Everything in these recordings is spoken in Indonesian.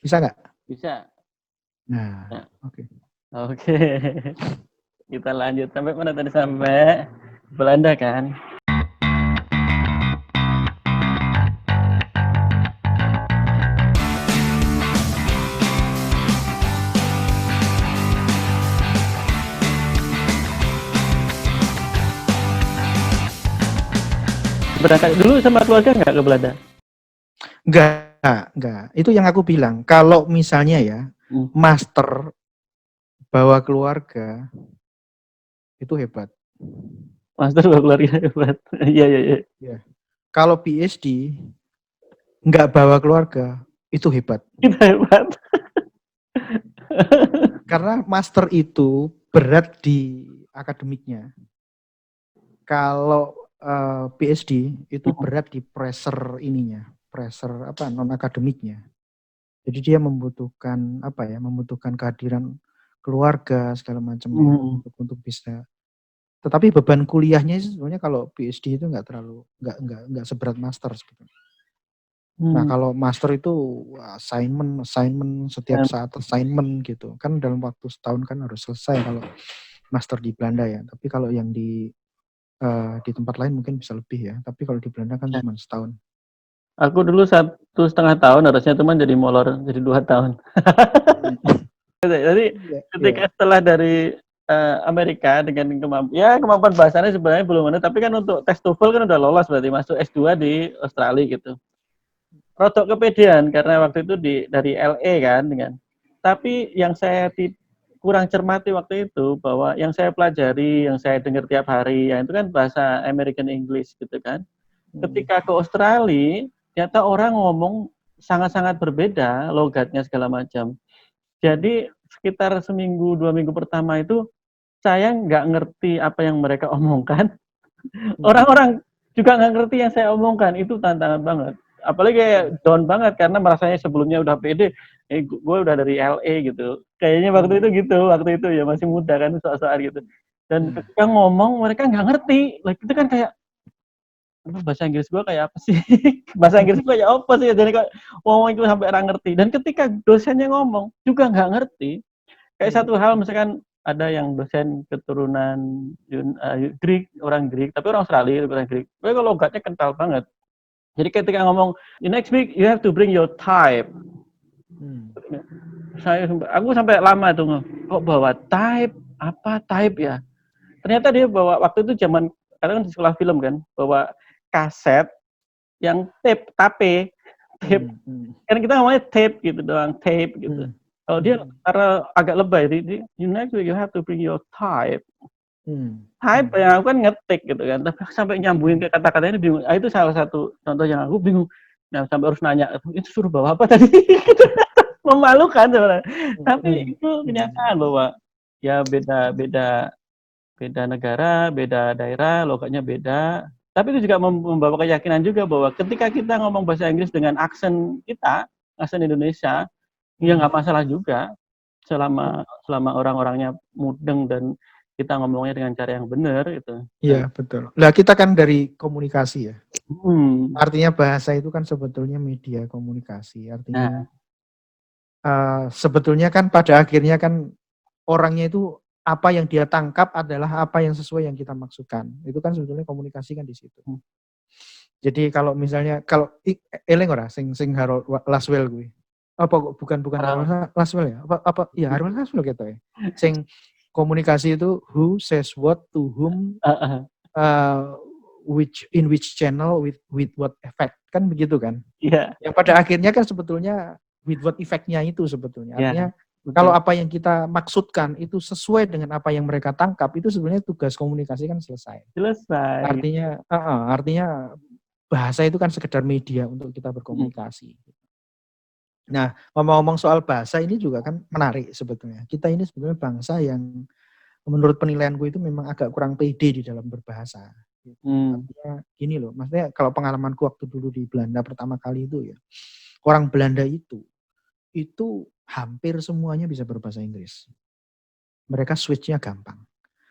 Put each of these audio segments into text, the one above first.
Bisa nggak? Bisa. Nah, Nah, oke. oke. Kita lanjut sampai mana tadi, sampai Belanda kan? Berangkat dulu sama keluarga nggak ke Belanda? Enggak. Itu yang aku bilang. Kalau misalnya ya, master bawa keluarga, itu hebat. Master bawa keluarga hebat. Iya, iya, iya. Ya. Kalau PhD, nggak bawa keluarga, itu hebat. Kita hebat. Karena master itu berat di akademiknya. Kalau PhD itu berat di pressure ininya, pressure apa non akademiknya. Jadi dia membutuhkan apa ya, membutuhkan kehadiran keluarga segala macam ya untuk bisa. Tetapi beban kuliahnya sebenarnya kalau PhD itu nggak seberat master sebetulnya. Nah kalau master itu assignment setiap saat assignment gitu kan dalam waktu setahun kan harus selesai kalau master di Belanda ya. Tapi kalau yang di tempat lain mungkin bisa lebih ya. Tapi kalau di Belanda kan cuma setahun. Aku dulu 1,5 tahun, harusnya teman jadi molor, jadi 2 tahun. Jadi Iya, iya. ketika setelah dari Amerika dengan kemampuan bahasanya sebenarnya belum ada, tapi kan untuk tes TOEFL kan udah lolos, berarti masuk S2 di Australia gitu. Rodok kepedean karena waktu itu dari LA kan dengan. Tapi yang saya kurang cermati waktu itu bahwa yang saya pelajari, yang saya dengar tiap hari, ya itu kan bahasa American English gitu kan. Ketika ke Australia, ternyata orang ngomong sangat-sangat berbeda logatnya segala macam. Jadi sekitar seminggu 2 minggu pertama itu saya nggak ngerti apa yang mereka omongkan. Orang-orang juga nggak ngerti yang saya omongkan. Itu tantangan banget. Apalagi kayak down banget karena merasanya sebelumnya udah pede, gue udah dari LA gitu. Kayaknya waktu itu ya masih muda kan, soal-soal gitu. Dan ketika ngomong mereka nggak ngerti. Like, itu kan kayak bahasa Inggris gue kayak apa sih? Bahasa Inggris gue kayak apa sih? Jadi kok ngomong itu sampai orang ngerti. Dan ketika dosennya ngomong juga nggak ngerti. Kayak satu hal misalkan ada yang dosen keturunan Greek, orang Greek, tapi orang Australia, orang Greek. Mereka logatnya kental banget. Jadi ketika ngomong, the next week you have to bring your type. Aku sampai lama tuh, kok bawa type, apa type ya? Ternyata dia bawa, waktu itu zaman, karena kan di sekolah film kan, bawa kaset yang tape. Kan kita ngomongnya tape gitu doang, tape gitu. Kalau dia karena agak lebay, jadi you next week you have to bring your type. Type yang aku kan ngetik gitu kan, tapi sampai nyambungin ke kata-katanya bingung. Itu salah satu contoh yang aku bingung. Nah, sampai harus nanya, itu suruh bawa apa tadi? Memalukan sebenarnya. Tapi itu kenyataan bahwa ya beda negara, beda daerah, logatnya beda. Tapi itu juga membawa keyakinan juga bahwa ketika kita ngomong bahasa Inggris dengan aksen kita, aksen Indonesia, ya nggak masalah juga selama selama orang-orangnya mudeng dan kita ngomongnya dengan cara yang benar gitu. Iya, betul. Nah, kita kan dari komunikasi ya. Hmm. Artinya bahasa itu kan sebetulnya media komunikasi. Artinya Nah, sebetulnya kan pada akhirnya kan orangnya itu apa yang dia tangkap adalah apa yang sesuai yang kita maksudkan. Itu kan sebetulnya komunikasi kan di situ. Jadi kalau misalnya kalau eleng ora sing Harold Laswell gue. Apa bukan Harold. Harold Laswell ya? Apa ya Harold Laswell gitu ya. Sing komunikasi itu who says what to whom uh, in which channel with what effect kan begitu kan. Iya, Yang pada akhirnya kan sebetulnya with what effect-nya itu sebetulnya. iya, Artinya kalau betul. apa yang kita maksudkan itu sesuai dengan apa yang mereka tangkap, itu sebenarnya tugas komunikasi kan selesai. Selesai. Artinya bahasa itu kan sekedar media untuk kita berkomunikasi. Nah, ngomong-ngomong soal bahasa ini juga kan menarik sebetulnya. Kita ini sebetulnya bangsa yang menurut penilaianku itu memang agak kurang pede di dalam berbahasa. Artinya gini loh, maksudnya kalau pengalamanku waktu dulu di Belanda pertama kali itu ya, orang Belanda itu hampir semuanya bisa berbahasa Inggris. Mereka switch-nya gampang.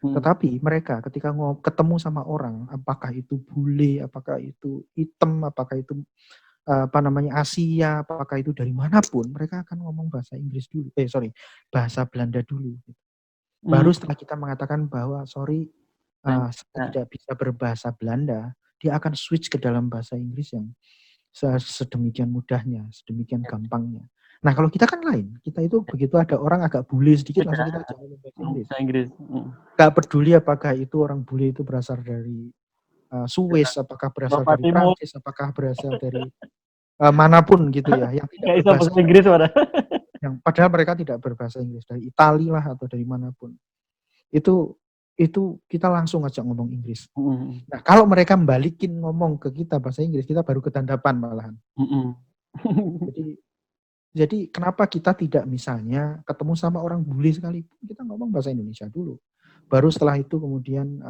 Tetapi mereka ketika ketemu sama orang, apakah itu bule, apakah itu hitam, apakah itu Asia, apakah itu dari manapun, mereka akan ngomong bahasa Inggris dulu. Bahasa Belanda dulu. Baru setelah kita mengatakan bahwa sorry, saya tidak bisa berbahasa Belanda, dia akan switch ke dalam bahasa Inggris yang sedemikian mudahnya, sedemikian gampangnya. Nah, kalau kita kan lain. Kita itu begitu ada orang agak bule sedikit, langsung kita ajak ngomong bahasa Inggris. Gak peduli apakah itu orang bule itu berasal dari Swiss, apakah berasal dari Prancis, apakah berasal dari manapun gitu ya, yang tidak berbahasa Inggris. Yang padahal mereka tidak berbahasa Inggris, dari Italia lah atau dari manapun. Itu kita langsung ajak ngomong Inggris. Nah, kalau mereka balikin ngomong ke kita bahasa Inggris, kita baru ketandapan malahan. Jadi kenapa kita tidak misalnya ketemu sama orang bule sekalipun, kita ngomong bahasa Indonesia dulu. Baru setelah itu kemudian,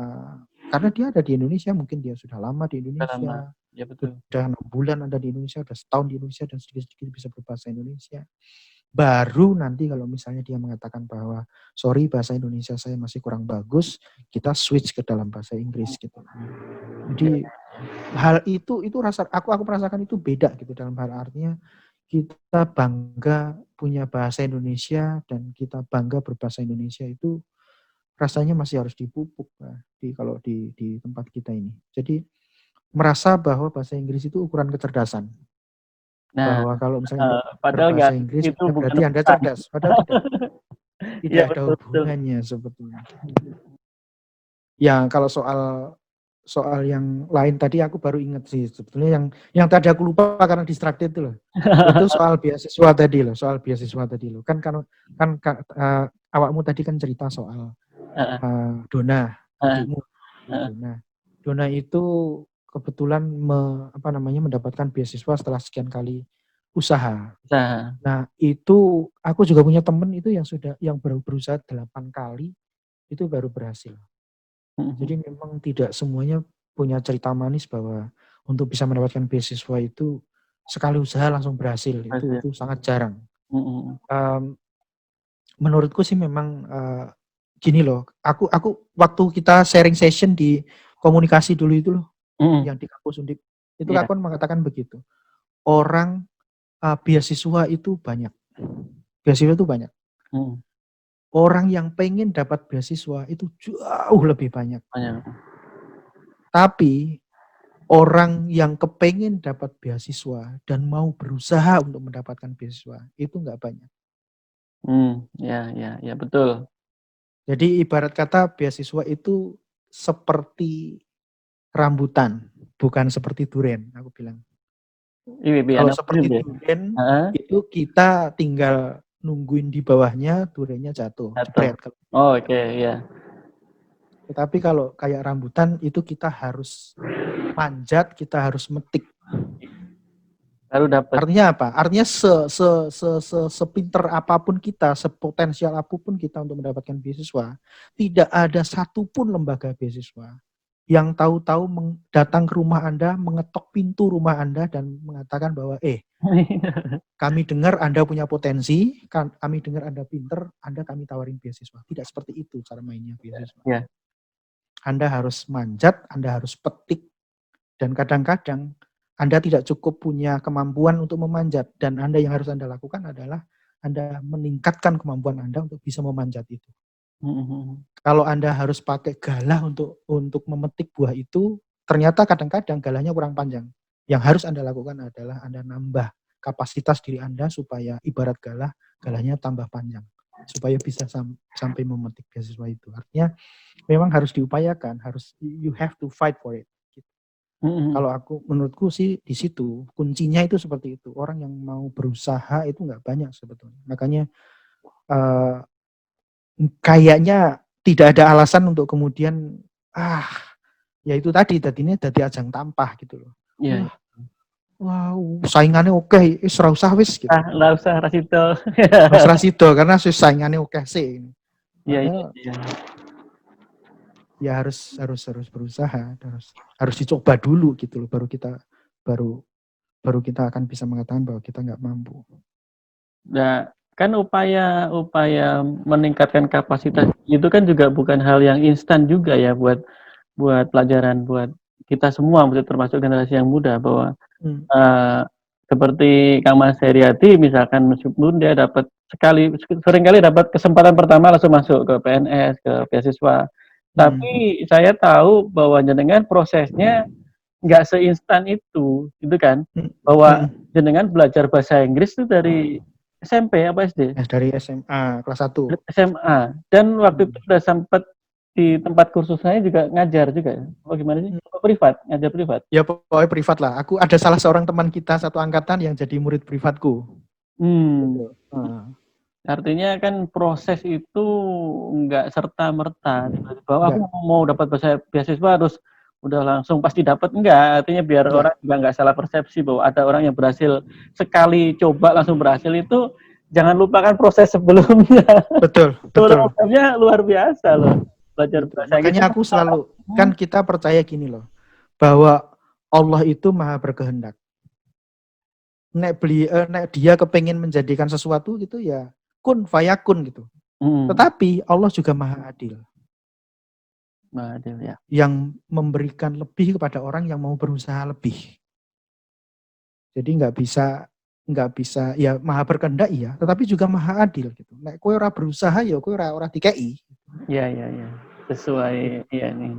karena dia ada di Indonesia, mungkin dia sudah lama di Indonesia, ya, betul. Sudah 6 bulan ada di Indonesia, sudah setahun di Indonesia, dan sedikit-sedikit bisa berbahasa Indonesia. Baru nanti kalau misalnya dia mengatakan bahwa sorry bahasa Indonesia saya masih kurang bagus, kita switch ke dalam bahasa Inggris gitu. Jadi hal itu aku merasakan itu beda gitu, dalam hal artinya kita bangga punya bahasa Indonesia dan kita bangga berbahasa Indonesia itu rasanya masih harus dipupuk kalau di tempat kita ini. Jadi merasa bahwa bahasa Inggris itu ukuran kecerdasan. Bahwa kalau misalnya berbahasa Inggris itu berarti Anda cerdas, padahal tidak ada hubungannya sebetulnya. Ya, kalau soal yang lain tadi aku baru ingat sih sebetulnya yang tadi aku lupa karena distracted itu loh. Itu soal beasiswa tadi loh. Kan awakmu tadi kan cerita soal Dona, adikmu. Dona itu kebetulan mendapatkan beasiswa setelah sekian kali usaha. Nah, itu aku juga punya temen itu yang baru berusaha 8 kali itu baru berhasil. Jadi memang tidak semuanya punya cerita manis bahwa untuk bisa mendapatkan beasiswa itu sekali usaha langsung berhasil. Itu sangat jarang. Menurutku sih memang gini loh. Aku waktu kita sharing session di komunikasi dulu itu loh, yang di kampus Undip, itu aku mengatakan begitu. Orang beasiswa itu banyak. Orang yang pengen dapat beasiswa itu jauh lebih banyak. Tapi orang yang kepengen dapat beasiswa dan mau berusaha untuk mendapatkan beasiswa itu nggak banyak. Ya betul. Jadi ibarat kata beasiswa itu seperti rambutan, bukan seperti durian, aku bilang. Kalau seperti durian, itu kita tinggal nungguin di bawahnya, duriannya jatuh. Oke, ya. Tetapi kalau kayak rambutan, itu kita harus manjat, kita harus metik. Baru dapat. Artinya apa? Artinya sepinter apapun kita, sepotensial apapun kita untuk mendapatkan beasiswa, tidak ada satupun lembaga beasiswa yang tahu-tahu datang ke rumah Anda, mengetok pintu rumah Anda dan mengatakan bahwa kami dengar Anda punya potensi, kami dengar Anda pinter, kami tawarin beasiswa. Tidak seperti itu cara mainnya beasiswa. Ya. Anda harus manjat, Anda harus petik, dan kadang-kadang Anda tidak cukup punya kemampuan untuk memanjat, dan yang harus Anda lakukan adalah Anda meningkatkan kemampuan Anda untuk bisa memanjat itu. Kalau Anda harus pakai galah untuk memetik buah itu, ternyata kadang-kadang galahnya kurang panjang. Yang harus Anda lakukan adalah Anda nambah kapasitas diri Anda supaya ibarat galahnya tambah panjang, supaya bisa sampai memetik beasiswa itu. Artinya memang harus diupayakan, you have to fight for it. Kalau menurutku sih di situ kuncinya itu seperti itu. Orang yang mau berusaha itu nggak banyak sebetulnya. Makanya kayaknya tidak ada alasan untuk kemudian ya itu tadi ajang tampah gitu loh. Iya. Wow, saingannya oke, ora usah wis gitu. Ora usah rasito. Rasito karena saingannya oke sih. Iya. Ya harus berusaha, harus dicoba dulu gitu loh, baru kita akan bisa mengatakan bahwa kita nggak mampu. Nah, kan upaya meningkatkan kapasitas itu kan juga bukan hal yang instan juga ya buat pelajaran buat kita semua, termasuk generasi yang muda, bahwa seperti Kang Mas Heriadi misalkan meskipun dia dapat seringkali dapat kesempatan pertama langsung masuk ke PNS, ke beasiswa. Tapi saya tahu bahwa jenengan prosesnya nggak seinstan itu, gitu kan? Bahwa jenengan belajar bahasa Inggris itu dari SMP apa SD? Dari SMA kelas 1. SMA. Dan waktu itu udah sempat di tempat kursus saya juga ngajar juga ya? Oh gimana sih? Privat, ngajar privat? Ya pokoknya privat lah. Aku ada salah seorang teman kita satu angkatan yang jadi murid privatku. Gitu. Artinya kan proses itu nggak serta-merta. Bahwa aku mau dapat beasiswa harus udah langsung pasti dapat, enggak. Artinya biar orang juga nggak salah persepsi bahwa ada orang yang berhasil sekali coba langsung berhasil itu, jangan lupakan proses sebelumnya. Betul. Prosesnya luar biasa loh. Belajar bahasa Inggris. Makanya aku selalu, kan kita percaya gini loh, bahwa Allah itu maha berkehendak. Nek dia kepengen menjadikan sesuatu gitu ya kun fayakun gitu. Tetapi Allah juga maha adil. Maha adil ya. Yang memberikan lebih kepada orang yang mau berusaha lebih. Jadi nggak bisa ya maha berkehendak ya, tetapi juga maha adil gitu. Nek kowe ora berusaha ya kowe ora dikei. Iya. Sesuai iya nih.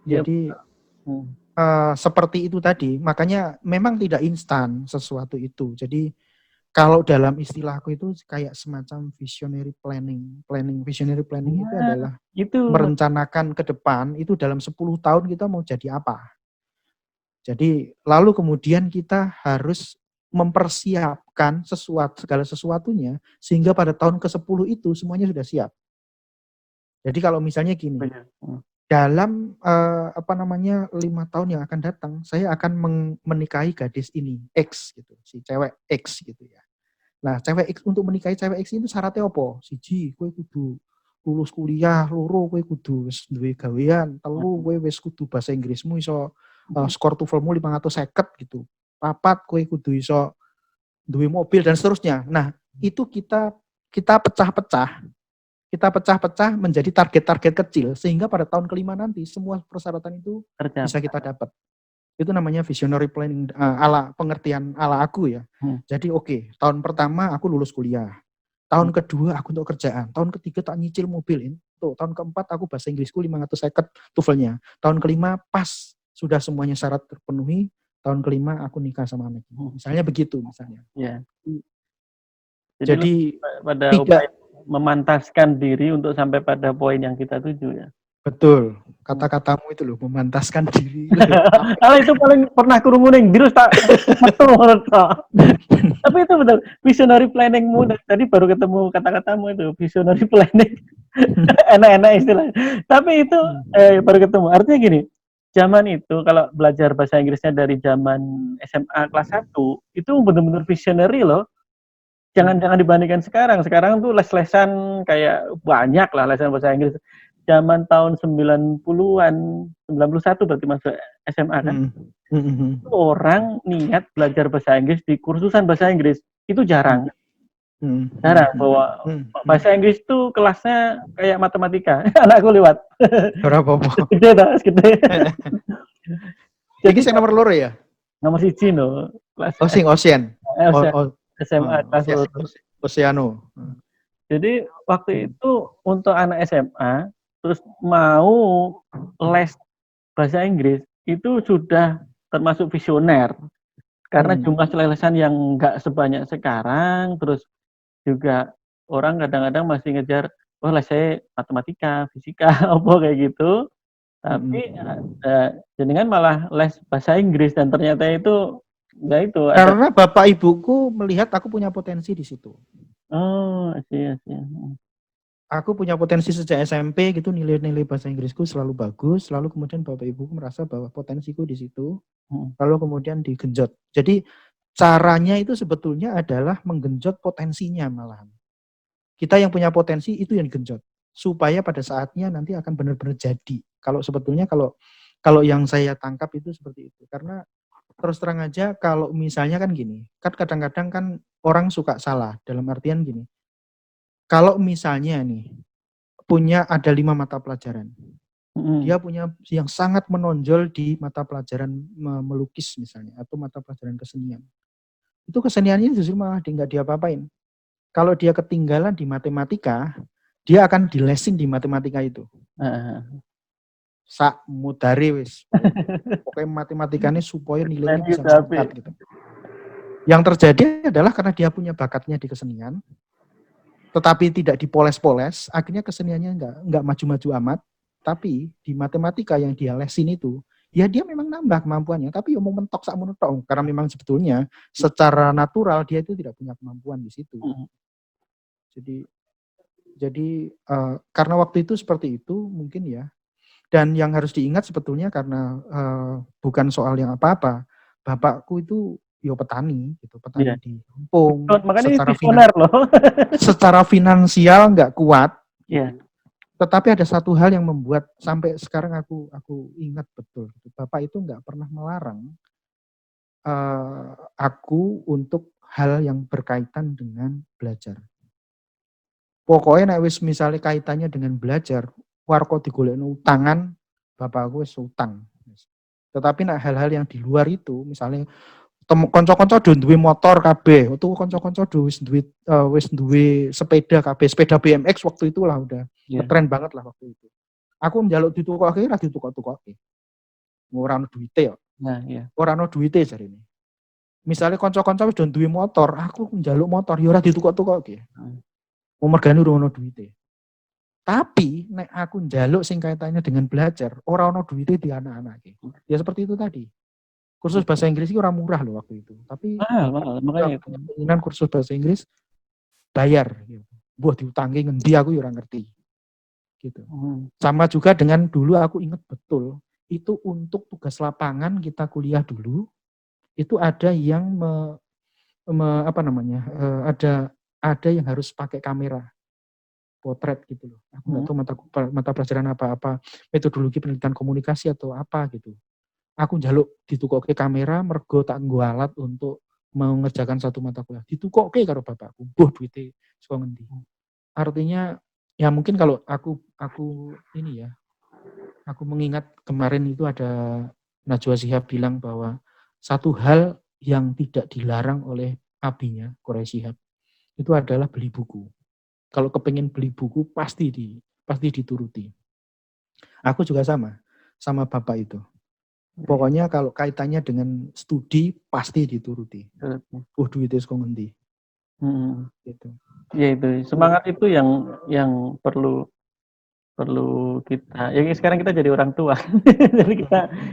Jadi seperti itu tadi, makanya memang tidak instan sesuatu itu. Jadi kalau dalam istilahku itu kayak semacam visionary planning. Visionary planning itu adalah merencanakan ke depan itu dalam 10 tahun kita mau jadi apa. Jadi lalu kemudian kita harus mempersiapkan segala sesuatunya sehingga pada tahun ke-10 itu semuanya sudah siap. Jadi kalau misalnya gini, dalam 5 tahun yang akan datang, saya akan menikahi gadis ini, X gitu, si cewek X gitu ya. Nah, cewek X untuk menikahi cewek X itu syaratnya apa? Siji, kowe kudu lulus kuliah, loro kowe kudu wis duwe gawean, telu kowe wis kudu bahasa Inggrismu iso skor TOEFL-mu 550 gitu. 4 kowe kudu iso duwe mobil dan seterusnya. Nah, itu kita pecah-pecah. Kita pecah-pecah menjadi target-target kecil sehingga pada tahun ke-5 nanti semua persyaratan itu bisa kita dapat. Itu namanya visionary planning ala pengertian ala aku ya. Jadi tahun pertama aku lulus kuliah. Tahun kedua aku untuk kerjaan. Tahun ketiga tak nyicil mobil. Tahun keempat aku bahasa Inggrisku 550 TOEFL-nya. Tahun kelima pas sudah semuanya syarat terpenuhi. Tahun kelima aku nikah sama anak. Misalnya begitu misalnya. Ya. Jadi pada upaya memantaskan diri untuk sampai pada poin yang kita tuju ya. Betul, kata-katamu itu loh, memantaskan diri. Kalau itu paling pernah kurung-kuning, virus tak betul. Tapi itu betul, visionary planningmu tadi baru ketemu kata-katamu itu, visionary planning. Enak-enak istilahnya. Tapi itu baru ketemu. Artinya gini, zaman itu kalau belajar bahasa Inggrisnya dari zaman SMA kelas 1, itu benar-benar visionary loh. Jangan dibandingkan sekarang. Sekarang tuh les-lesan kayak banyak lah lesan bahasa Inggris. Zaman tahun 90-an, 91 berarti masuk SMA kan. Orang niat belajar bahasa Inggris di kursusan bahasa Inggris itu jarang. Jarang bahwa bahasa Inggris itu kelasnya kayak matematika. Anakku lewat. Berapa? Gede dah, gede. Jadi saya nomor loro ya? Nomor 1 no. Ocean. SMA Oceano. Jadi waktu itu untuk anak SMA terus mau les bahasa Inggris itu sudah termasuk visioner karena jumlah lesan yang nggak sebanyak sekarang, terus juga orang kadang-kadang masih ngejar les saya matematika, fisika, apa kayak gitu. Tapi jenengan malah les bahasa Inggris dan ternyata itu enggak itu. Karena bapak ibuku melihat aku punya potensi di situ. Oh, iya. Aku punya potensi sejak SMP gitu, nilai-nilai bahasa Inggrisku selalu bagus, lalu kemudian bapak ibuku merasa bahwa potensiku di situ, lalu kemudian digenjot. Jadi caranya itu sebetulnya adalah menggenjot potensinya malahan. Kita yang punya potensi itu yang digenjot, supaya pada saatnya nanti akan benar-benar jadi. Kalau sebetulnya kalau yang saya tangkap itu seperti itu. Karena terus terang aja kalau misalnya kan gini, kan kadang-kadang kan orang suka salah dalam artian gini. Kalau misalnya nih ada 5 mata pelajaran, dia punya yang sangat menonjol di mata pelajaran melukis misalnya atau mata pelajaran kesenian. itu keseniannya justru malah nggak diapa-apain. Kalau dia ketinggalan di matematika, dia akan dilesin di matematika itu. Sak mudare wis. Pokoknya matematikanya supaya nilainya bisa meningkat gitu. Yang terjadi adalah karena dia punya bakatnya di kesenian, tetapi tidak dipoles-poles, akhirnya keseniannya nggak maju-maju amat. Tapi di matematika yang dia lesin itu, ya dia memang nambah kemampuannya, tapi ya mau mentok sak menutok, karena memang sebetulnya secara natural dia itu tidak punya kemampuan di situ. Jadi karena waktu itu seperti itu mungkin ya. Dan yang harus diingat sebetulnya karena bukan soal yang apa-apa, bapakku itu yo petani gitu, petani di kampung. Secara finansial nggak kuat. Tetapi ada satu hal yang membuat sampai sekarang aku ingat betul. Bapak itu nggak pernah melarang aku untuk hal yang berkaitan dengan belajar. Pokoknya nek wis misalnya kaitannya dengan belajar, warko digolekno utangan, bapakku wis utang. Tetapi nek hal-hal yang di luar itu, misalnya kanca-kanca do duwe motor kabeh, itu kanca-kanca do wis duwe sepeda kabeh, sepeda BMX waktu itu lah udah tren banget lah waktu itu. Aku njaluk ditukokke ra ditukok-tukokke. Ora ono duwite yo. Nah, iya. Ora ono duwite jarene. Misalnya kanca-kanca wis do duwe motor, aku njaluk motor ya ora ditukok-tukokke. Mergane urung ono duwite. Tapi nek aku njaluk sing kaitannya dengan belajar, ora ono duwite di anak-anake. Ya seperti itu tadi. Kursus bahasa Inggris itu orang murah loh waktu itu. Tapi makanya keinginan kursus bahasa Inggris bayar. Gitu. Buah diutangi ngendi aku ya ora ngerti. Gitu. Sama juga dengan dulu aku ingat betul, itu untuk tugas lapangan kita kuliah dulu, itu ada yang ada yang harus pakai kamera potret gitu loh. Aku nggak tahu mata pelajaran apa-apa, metodologi penelitian komunikasi atau apa gitu. Aku njaluk ditukokke kamera mergo tak nggo alat untuk mengerjakan satu mata kuliah. Ditukokke karo bapakku. Mbuh duwite saka ngendi. Artinya ya mungkin kalau aku ini ya. Aku mengingat kemarin itu ada Najwa Shihab bilang bahwa satu hal yang tidak dilarang oleh abinya, Quraish Shihab, itu adalah beli buku. Kalau kepengen beli buku pasti dituruti. Aku juga sama bapak itu. Pokoknya kalau kaitannya dengan studi pasti dituruti. Duitnya saka ngendi. Gitu. Ya itu semangat itu yang perlu kita. Ya sekarang kita jadi orang tua. Jadi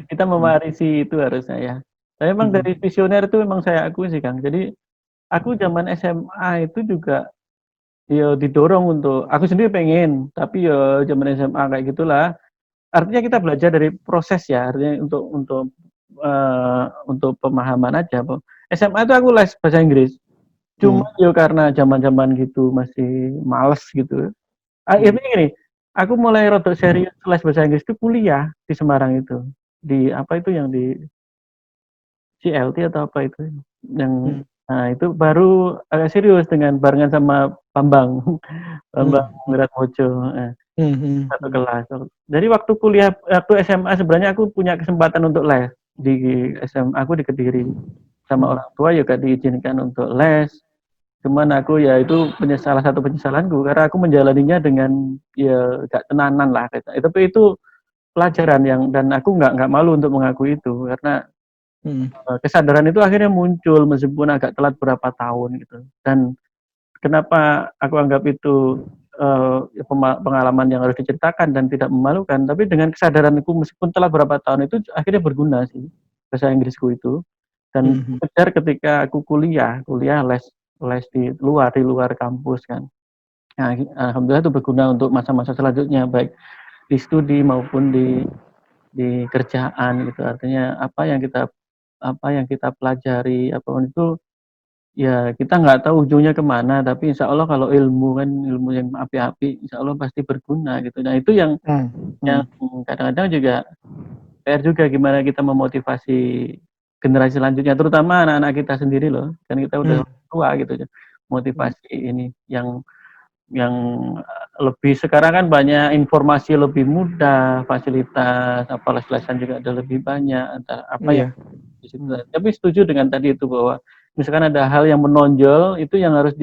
kita mewarisi itu harusnya ya. Tapi memang dari visioner itu memang saya akui sih Kang. Jadi aku zaman SMA itu juga ya didorong untuk aku sendiri pengen, tapi ya zaman SMA kayak gitulah. Artinya kita belajar dari proses ya, artinya untuk pemahaman aja. SMA itu aku les bahasa Inggris. Cuma ya karena zaman-zaman gitu masih males gitu. Akhirnya gini, aku mulai rada serius les bahasa Inggris itu kuliah di Semarang itu. Di apa itu yang di CLT atau apa itu yang nah itu baru agak serius dengan barengan sama Bambang Wiratmojo. Satu kelas. Jadi waktu kuliah, waktu SMA sebenarnya aku punya kesempatan untuk les di SMA aku di Kediri. Sama orang tua juga diizinkan untuk les. Cuman aku ya itu salah satu penyesalanku karena aku menjalaninya dengan ya gak tenanan lah. Tapi itu pelajaran yang dan aku nggak malu untuk mengakui itu karena kesadaran itu akhirnya muncul meskipun agak telat berapa tahun gitu. Dan kenapa aku anggap itu pengalaman yang harus diceritakan dan tidak memalukan, tapi dengan kesadaranku meskipun telah berapa tahun itu akhirnya berguna sih bahasa Inggrisku itu. Dan kejar ketika aku kuliah les di luar kampus kan. Nah, alhamdulillah itu berguna untuk masa-masa selanjutnya baik di studi maupun di kerjaan gitu. Artinya apa yang kita pelajari apapun itu ya kita nggak tahu ujungnya kemana, tapi insya Allah kalau ilmu yang api-api, insya Allah pasti berguna gitu. Nah itu yang kadang-kadang juga PR juga gimana kita memotivasi generasi selanjutnya, terutama anak-anak kita sendiri loh, kan kita udah tua gitu, motivasi ini yang lebih sekarang kan banyak informasi lebih mudah, fasilitas les-lesan juga ada lebih banyak, yang di situ. Tapi setuju dengan tadi itu bahwa misalkan ada hal yang menonjol itu yang harus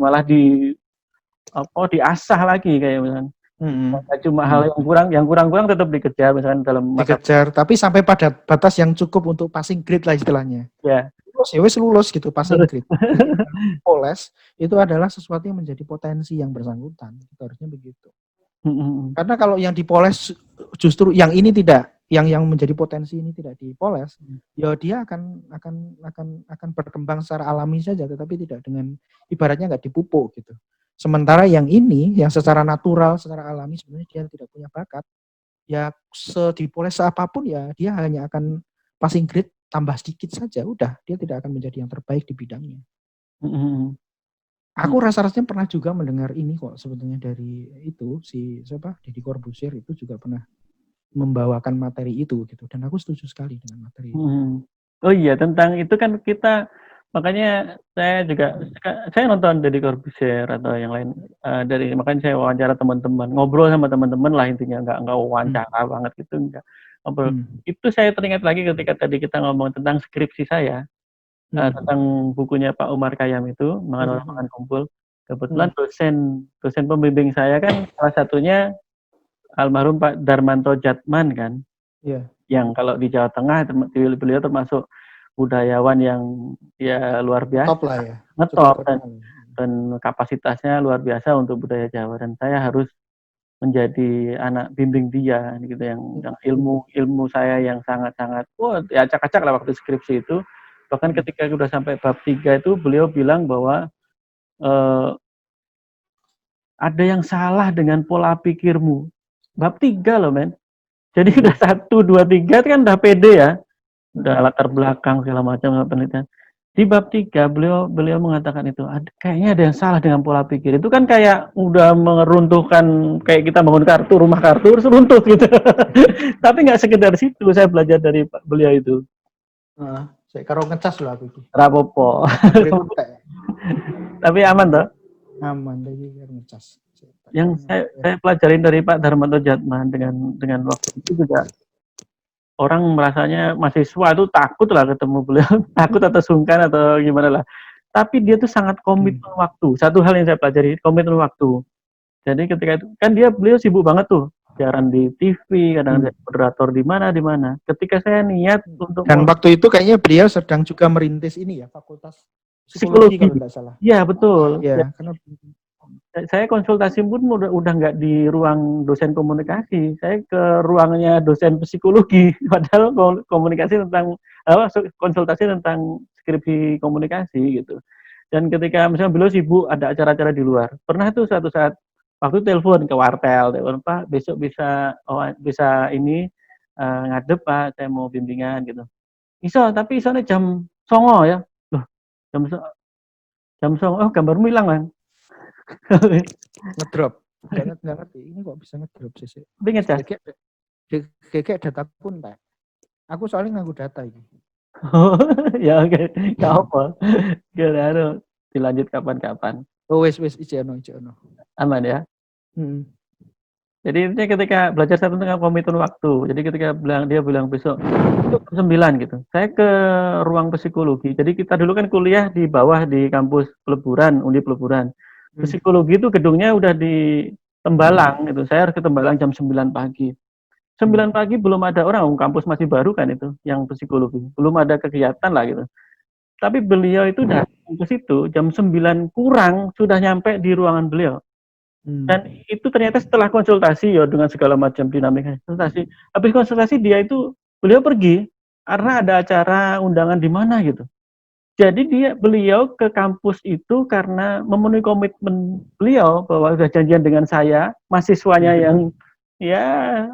malah diasah lagi kayak misalkan. Cuma hal yang kurang tetap dikejar misalkan dalam mata dikejar, tapi sampai pada batas yang cukup untuk passing grade lah istilahnya. ya. Lulus ya wes lulus gitu passing grade. Poles itu adalah sesuatu yang menjadi potensi yang bersangkutan. Itu harusnya begitu. Karena kalau yang dipoles justru yang ini tidak, yang menjadi potensi ini tidak dipoles, ya dia akan berkembang secara alami saja, tetapi tidak dengan ibaratnya nggak dipupuk gitu. Sementara yang ini, yang secara natural, secara alami sebenarnya dia tidak punya bakat, ya dipoles apapun ya dia hanya akan passing grade tambah sedikit saja, udah dia tidak akan menjadi yang terbaik di bidangnya. Aku rasa-rasanya pernah juga mendengar ini kok sebetulnya dari itu si siapa Deddy Corbuzier itu juga pernah membawakan materi itu gitu, dan aku setuju sekali dengan materi itu. Oh iya, tentang itu kan kita makanya saya nonton Deddy Corbuzier atau yang lain makanya saya wawancara teman-teman, ngobrol sama teman-teman lah intinya, nggak wawancara banget gitu, enggak ngobrol. Itu saya teringat lagi ketika tadi kita ngomong tentang skripsi saya, tentang bukunya Pak Umar Khayyam itu, Makan Orang Makan Kumpul. Kebetulan dosen pembimbing saya kan salah satunya almarhum Pak Darmanto Jatman kan. Iya. Yang kalau di Jawa Tengah beliau termasuk budayawan yang ya luar biasa. Top lah ya. Ngetop dan kapasitasnya luar biasa untuk budaya Jawa, dan saya harus menjadi anak bimbing dia gitu yang ilmu saya yang sangat-sangat ya acak-acak lah waktu skripsi itu. Bahkan ketika sudah sampai bab 3 itu beliau bilang bahwa ada yang salah dengan pola pikirmu. Bab 3 loh men. Jadi udah 1, 2, 3 kan udah pede ya. Udah latar belakang segala macam penelitian. Di bab 3 beliau mengatakan itu kayaknya ada yang salah dengan pola pikir. Itu kan kayak udah meruntuhkan, kayak kita bangun rumah kartu terus runtuh gitu. Tapi nggak sekedar situ, saya belajar dari beliau itu. Saya karo ngecas loh aku itu. Rapopo. Tapi aman toh? Aman dari ngecas. Yang saya pelajarin dari Pak Darmanto Jatman dengan waktu itu juga, orang merasanya mahasiswa itu takut lah ketemu beliau, takut atau sungkan atau gimana lah. Tapi dia tuh sangat komitmen waktu. Satu hal yang saya pelajari, komitmen waktu. Jadi ketika itu kan beliau sibuk banget tuh, siaran di TV, kadang moderator di mana. Ketika saya niat untuk waktu itu kayaknya beliau sedang juga merintis ini ya, fakultas psikologi kalau tidak salah. Iya betul. Ya, karena saya konsultasi pun udah nggak di ruang dosen komunikasi, saya ke ruangnya dosen psikologi, padahal komunikasi tentang konsultasi tentang skripsi komunikasi gitu. Dan ketika misalnya beliau sibuk ada acara-acara di luar, pernah tuh suatu saat waktu telepon ke wartel, Pak besok bisa ini ngadep Pak, saya mau bimbingan gitu. Tapi isone jam 09.00 ya. Loh, jam 09.00 gambarmu hilang kan? ngedrop. Nggak ngerti. Ini kok bisa ngedrop sih? Binget ya? Kayak data pun Pak. Aku soalnya nganggo data ini. Ya oke, nggak apa. Gimana? Dilanjut kapan-kapan. Wes ijono. Aman ya. Jadi intinya ketika belajar satu tentang komitmen waktu. Jadi ketika dia bilang besok itu jam 9 gitu. Saya ke ruang psikologi. Jadi kita dulu kan kuliah di bawah di kampus Peleburan, Undip Peleburan. Psikologi itu gedungnya udah di Tembalang gitu. Saya harus ke Tembalang jam 9 pagi. 9 pagi belum ada orang, kampus masih baru kan itu yang psikologi. Belum ada kegiatan lah gitu. Tapi beliau itu datang ke situ jam 9 kurang sudah nyampe di ruangan beliau. Dan itu ternyata setelah konsultasi ya dengan segala macam dinamika konsultasi. Habis konsultasi beliau pergi karena ada acara undangan di mana gitu. Jadi beliau ke kampus itu karena memenuhi komitmen beliau bahwa sudah janjian dengan saya, mahasiswanya yang ya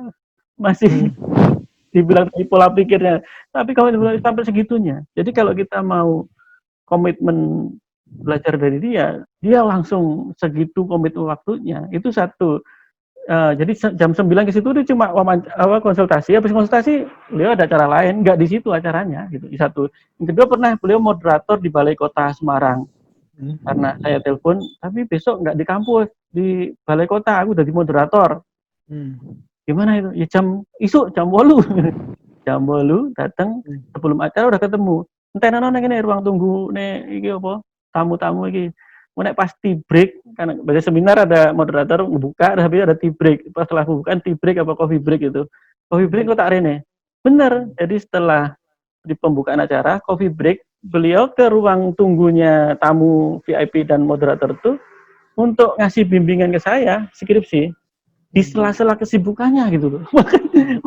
masih dibilang di pola pikirnya. Tapi kalau sampai segitunya. Jadi kalau kita mau komitmen belajar dari dia langsung segitu komitmen waktunya. Itu satu. Jadi jam 9 ke situ dia cuma konsultasi. Habis konsultasi beliau ada acara lain, nggak di situ acaranya gitu. Satu. Yang kedua pernah beliau moderator di Balai Kota Semarang. Karena saya telepon, tapi besok nggak di kampus, di Balai Kota aku udah di moderator. Gimana itu? Ya jam 8 jam 8 datang sebelum acara udah ketemu. Entenono ning kene ruang tunggu iki apa, tamu-tamu iki. Nek pas tea break kan pada seminar ada moderator ngebuka tapi ada tea break. Pas setelah pembukaan tea break apa coffee break itu. Coffee break kok tak rene. Bener. Jadi setelah di pembukaan acara coffee break, beliau ke ruang tunggunya tamu VIP dan moderator itu untuk ngasih bimbingan ke saya skripsi di sela-sela kesibukannya gitu loh.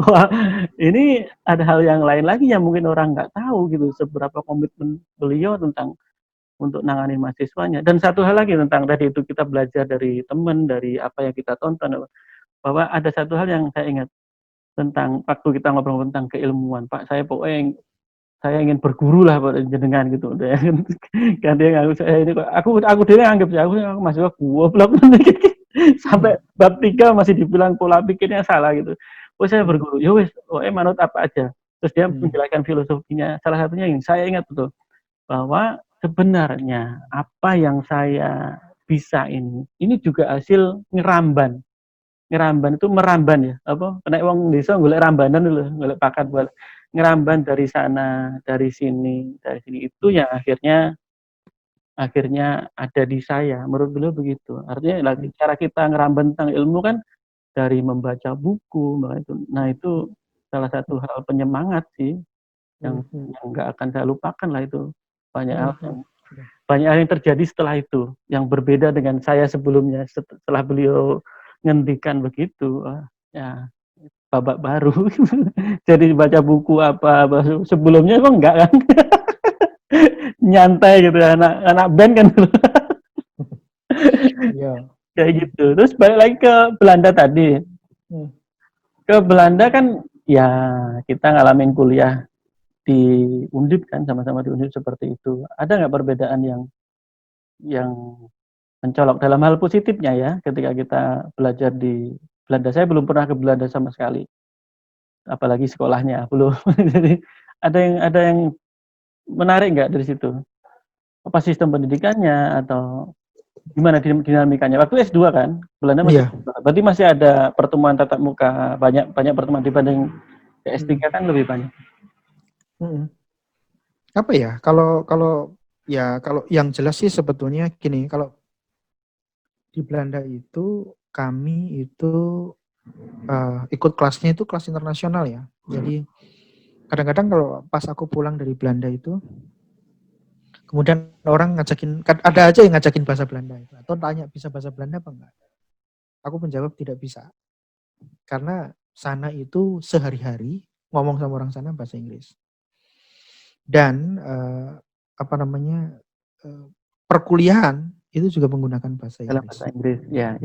Wah, ini ada hal yang lain lagi yang mungkin orang nggak tahu gitu seberapa komitmen beliau tentang untuk nanganin mahasiswanya. Dan satu hal lagi tentang tadi itu kita belajar dari teman, dari apa yang kita tonton, bahwa ada satu hal yang saya ingat tentang waktu kita ngobrol tentang keilmuan. Pak, saya ingin berguru lah pada jenengan gitu. Kan dia ngaku saya ini aku dia anggap saya aku mahasiswa goblok sampai bab 3 masih dibilang pola pikirnya salah gitu. Oh saya berguru, ya wes, manut apa aja. Terus dia menjelaskan filosofinya. Salah satunya yang saya ingat betul bahwa sebenarnya apa yang saya bisa ini juga hasil ngeramban. Ngeramban itu meramban ya, apa? Nek wong desa golek rambanan lho, golek pakan buat ngeramban dari sana, dari sini itu yang akhirnya ada di saya. Menurut beliau begitu. Artinya cara kita ngeramban tentang ilmu kan dari membaca buku, nah itu salah satu hal penyemangat sih yang nggak akan saya lupakan lah itu. Banyak hal yang terjadi setelah itu yang berbeda dengan saya sebelumnya setelah beliau ngendikan begitu. Ya babak baru. Jadi baca buku apa sebelumnya kok enggak kan? Nyantai gitu anak band kan. Iya. Kayak gitu. Terus balik lagi ke Belanda tadi. Ke Belanda kan ya kita ngalamin kuliah di Undip kan, sama-sama di Undip seperti itu. Ada nggak perbedaan yang mencolok dalam hal positifnya ya ketika kita belajar di Belanda? Saya belum pernah ke Belanda sama sekali. Apalagi sekolahnya belum. Jadi ada yang menarik nggak dari situ? Apa sistem pendidikannya atau gimana dinamikanya? Waktu S2 kan, Belanda masih berarti masih ada pertemuan tatap muka, banyak pertemuan dibanding S3 kan lebih banyak. Apa ya? Kalau yang jelas sih sebetulnya gini, kalau di Belanda itu kami itu ikut kelasnya itu kelas internasional ya. Jadi kadang-kadang kalau pas aku pulang dari Belanda itu, kemudian orang ngajakin, ada aja yang ngajakin bahasa Belanda itu, atau tanya bisa bahasa Belanda apa enggak. Aku menjawab tidak bisa. Karena sana itu sehari-hari ngomong sama orang sana bahasa Inggris. Dan perkuliahan itu juga menggunakan bahasa Inggris. Dalam bahasa Inggris, ya.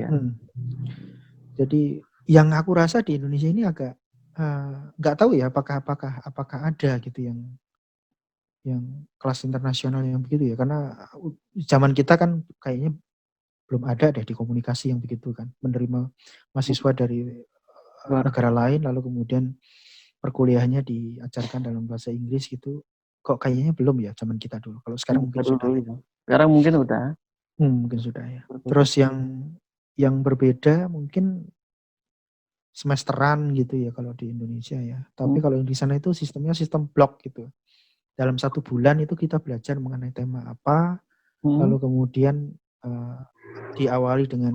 Jadi yang aku rasa di Indonesia ini agak nggak tahu ya apakah ada gitu yang kelas internasional yang begitu ya, karena zaman kita kan kayaknya belum ada deh di komunikasi yang begitu kan, menerima mahasiswa dari negara lain lalu kemudian perkuliahannya diajarkan dalam bahasa Inggris gitu, kok kayaknya belum ya zaman kita dulu. Kalau sekarang mungkin sudah. Sekarang mungkin udah. Mungkin sudah ya. Terus yang berbeda mungkin semesteran gitu ya kalau di Indonesia ya. Tapi kalau di sana itu sistemnya sistem blok gitu. Dalam 1 bulan itu kita belajar mengenai tema apa, lalu kemudian diawali dengan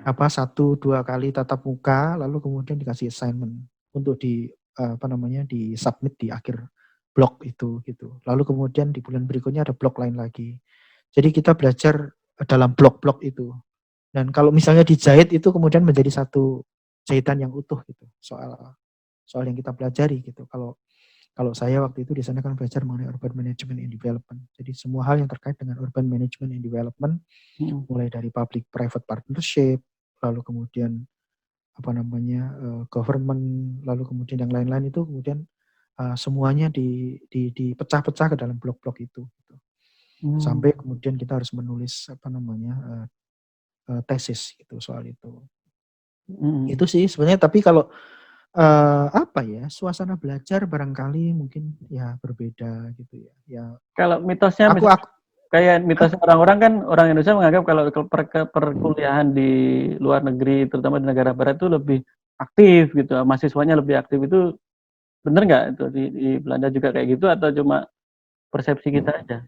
1-2 kali tatap muka, lalu kemudian dikasih assignment untuk di submit di akhir blok itu gitu. Lalu kemudian di bulan berikutnya ada blok lain lagi. Jadi kita belajar dalam blok-blok itu. Dan kalau misalnya dijahit itu kemudian menjadi satu jahitan yang utuh gitu. Soal yang kita pelajari gitu. Kalau saya waktu itu di sana kan belajar mengenai urban management and development. Jadi semua hal yang terkait dengan urban management and development, mulai dari public private partnership, lalu kemudian government, lalu kemudian yang lain-lain itu kemudian semuanya dipecah-pecah ke dalam blok-blok itu. Gitu. Sampai kemudian kita harus menulis tesis gitu soal itu. Itu sih sebenarnya, tapi kalau suasana belajar barangkali mungkin ya berbeda gitu ya. Ya kalau mitosnya kayak mitos orang-orang kan, orang Indonesia menganggap kalau perkuliahan di luar negeri, terutama di negara barat itu lebih aktif gitu, mahasiswanya lebih aktif. Itu bener nggak itu di Belanda juga kayak gitu atau cuma persepsi kita aja.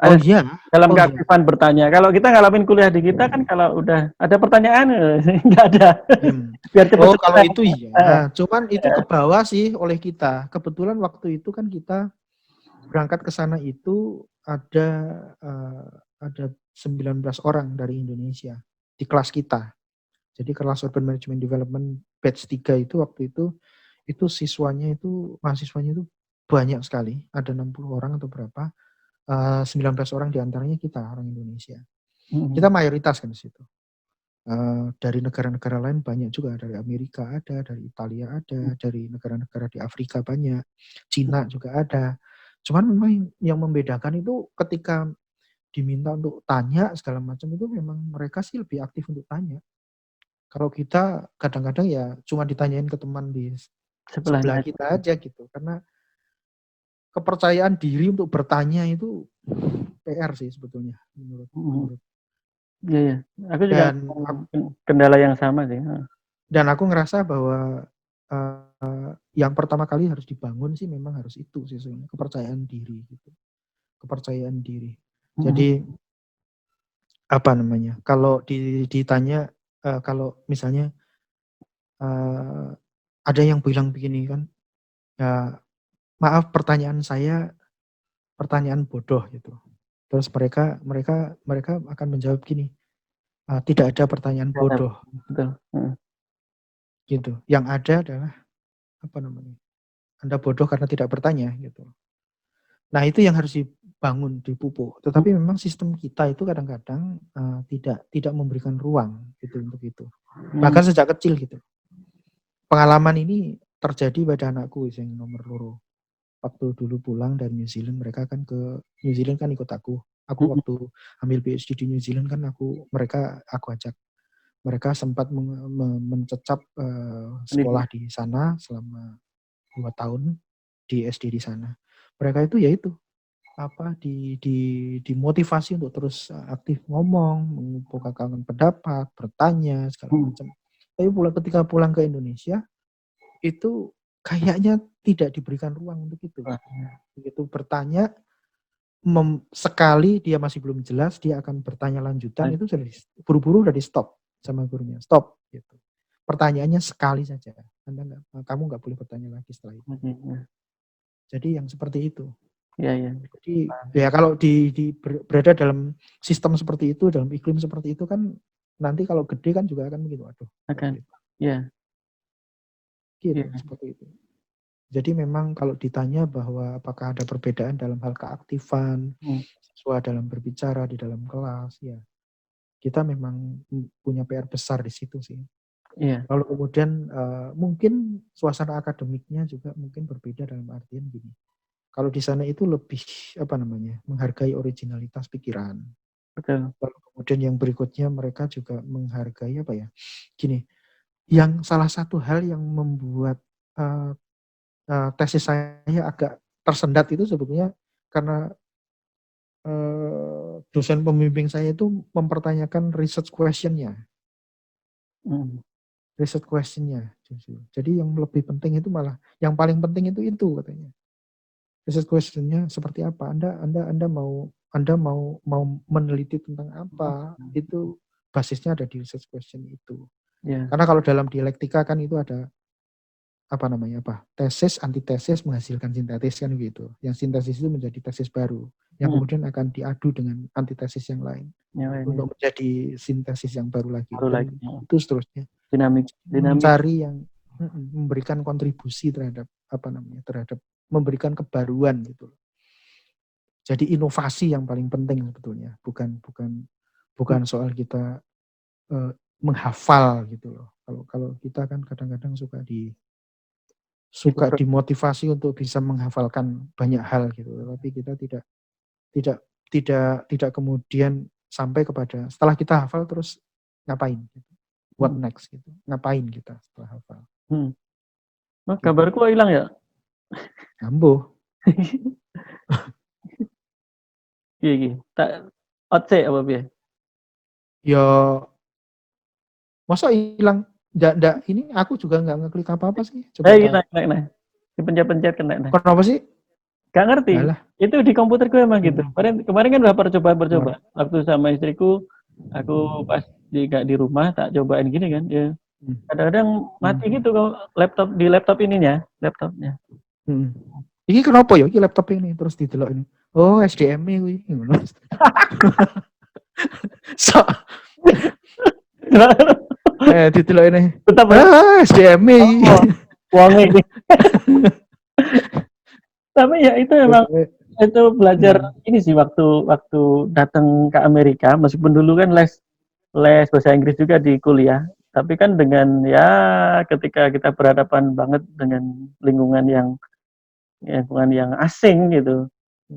Oh Ada iya, dalam oh iya. keaktifan bertanya. Kalau kita ngalamin kuliah di kita kan kalau udah ada pertanyaan nggak ada. Diem. Biar cepet Oh kalau selesai. itu Heeh, iya, cuman itu ke bawah sih oleh kita. Kebetulan waktu itu kan kita berangkat ke sana itu ada 19 orang dari Indonesia di kelas kita. Jadi kelas Urban Management Development batch 3 itu waktu itu mahasiswanya itu banyak sekali, ada 60 orang atau berapa, 19 orang diantaranya kita orang Indonesia. Kita mayoritas kan di situ. Dari negara-negara lain banyak juga, dari Amerika ada, dari Italia ada, dari negara-negara di Afrika banyak, Cina juga ada. Cuman memang yang membedakan itu ketika diminta untuk tanya segala macam itu memang mereka sih lebih aktif untuk tanya. Kalau kita kadang-kadang ya cuma ditanyain ke teman di sebelah sebelahnya. kita aja gitu. Karena kepercayaan diri untuk bertanya itu PR sih sebetulnya menurut. Iya, iya. Aku juga Dan kendala yang sama sih. aku ngerasa bahwa yang pertama kali harus dibangun sih memang harus itu sih sebenarnya, kepercayaan diri gitu. Kepercayaan diri. Jadi apa namanya? Kalau ditanya kalau misalnya ada yang bilang begini kan, ya maaf pertanyaan saya pertanyaan bodoh gitu. Terus mereka akan menjawab gini, tidak ada pertanyaan bodoh Betul. gitu. Yang ada adalah apa namanya? Anda bodoh karena tidak bertanya gitu. Nah itu yang harus dibangun, dipupuk. Tetapi memang sistem kita itu kadang-kadang tidak memberikan ruang gitu untuk itu. Bahkan sejak kecil gitu. Pengalaman ini terjadi pada anakku yang nomor 2. Waktu dulu pulang dari New Zealand, mereka kan ke New Zealand kan ikut aku. Aku waktu ambil PhD di New Zealand kan aku ajak. Mereka sempat mencecap sekolah di sana selama 2 tahun di SD di sana. Mereka itu yaitu dimotivasi untuk terus aktif ngomong, mengungkapkan pendapat, bertanya segala macam. Tapi ketika pulang ke Indonesia itu kayaknya tidak diberikan ruang untuk itu. Begitu bertanya sekali dia masih belum jelas, dia akan bertanya lanjutan, itu sudah buru-buru udah di stop sama gurunya. Stop gitu. Pertanyaannya sekali saja. Kamu nggak boleh bertanya lagi setelah itu. Jadi yang seperti itu. Iya. Jadi ya kalau berada dalam sistem seperti itu, dalam iklim seperti itu kan nanti kalau gede kan juga akan begitu. Aduh. Akan. Iya. Gitu, seperti itu. Jadi memang kalau ditanya bahwa apakah ada perbedaan dalam hal keaktifan siswa dalam berbicara di dalam kelas, ya kita memang punya PR besar di situ sih. Iya. Lalu kemudian mungkin suasana akademiknya juga mungkin berbeda dalam artian gini. Kalau di sana itu lebih menghargai originalitas pikiran. Betul. Lalu kemudian yang berikutnya mereka juga menghargai gini. Yang salah satu hal yang membuat tesis saya agak tersendat itu sebetulnya karena dosen pembimbing saya itu mempertanyakan research question-nya. Research question-nya. Jadi yang lebih penting itu malah, yang paling penting itu katanya. Research question-nya seperti apa? Anda mau meneliti tentang apa? Itu basisnya ada di research question itu. Karena kalau dalam dialektika kan itu ada tesis, antitesis, menghasilkan sintesis kan gitu. Yang sintesis itu menjadi tesis baru, yang kemudian akan diadu dengan antitesis yang lain untuk menjadi sintesis yang baru lagi. Dan itu seterusnya. Mencari yang memberikan kontribusi terhadap terhadap memberikan kebaruan gitu. Jadi inovasi yang paling penting sebetulnya, bukan soal kita menghafal gitu loh. Kalau kita kan kadang-kadang suka dimotivasi untuk bisa menghafalkan banyak hal gitu, tapi kita tidak kemudian sampai kepada setelah kita hafal terus ngapain gitu. What next gitu. Ngapain kita setelah hafal. Oh, kabarku hilang ya? Ambuh. Iya. Tak outse apa piye? Ya masa hilang ndak ini aku juga nggak ngeklik apa-apa sih. Coba Naik. Dipencet-pencet kena. Kenapa sih? Gak ngerti. Alah. Itu di komputerku emang gitu. Kemarin kan udah percobaan. Waktu sama istriku, aku pas gak di rumah tak cobain gini kan. Ya kadang-kadang mati gitu kalau laptop ininya, laptopnya. Ini kenapa ya? Ini laptop ini terus didelok ini. Oh, SDM-nya kuwi. So. Didelok ini. Tetap SDM-nya. Wong ini. Tapi ya itu emang itu belajar ini sih waktu datang ke Amerika, meskipun dulu kan les bahasa Inggris juga di kuliah, tapi kan dengan ya ketika kita berhadapan banget dengan lingkungan yang asing gitu,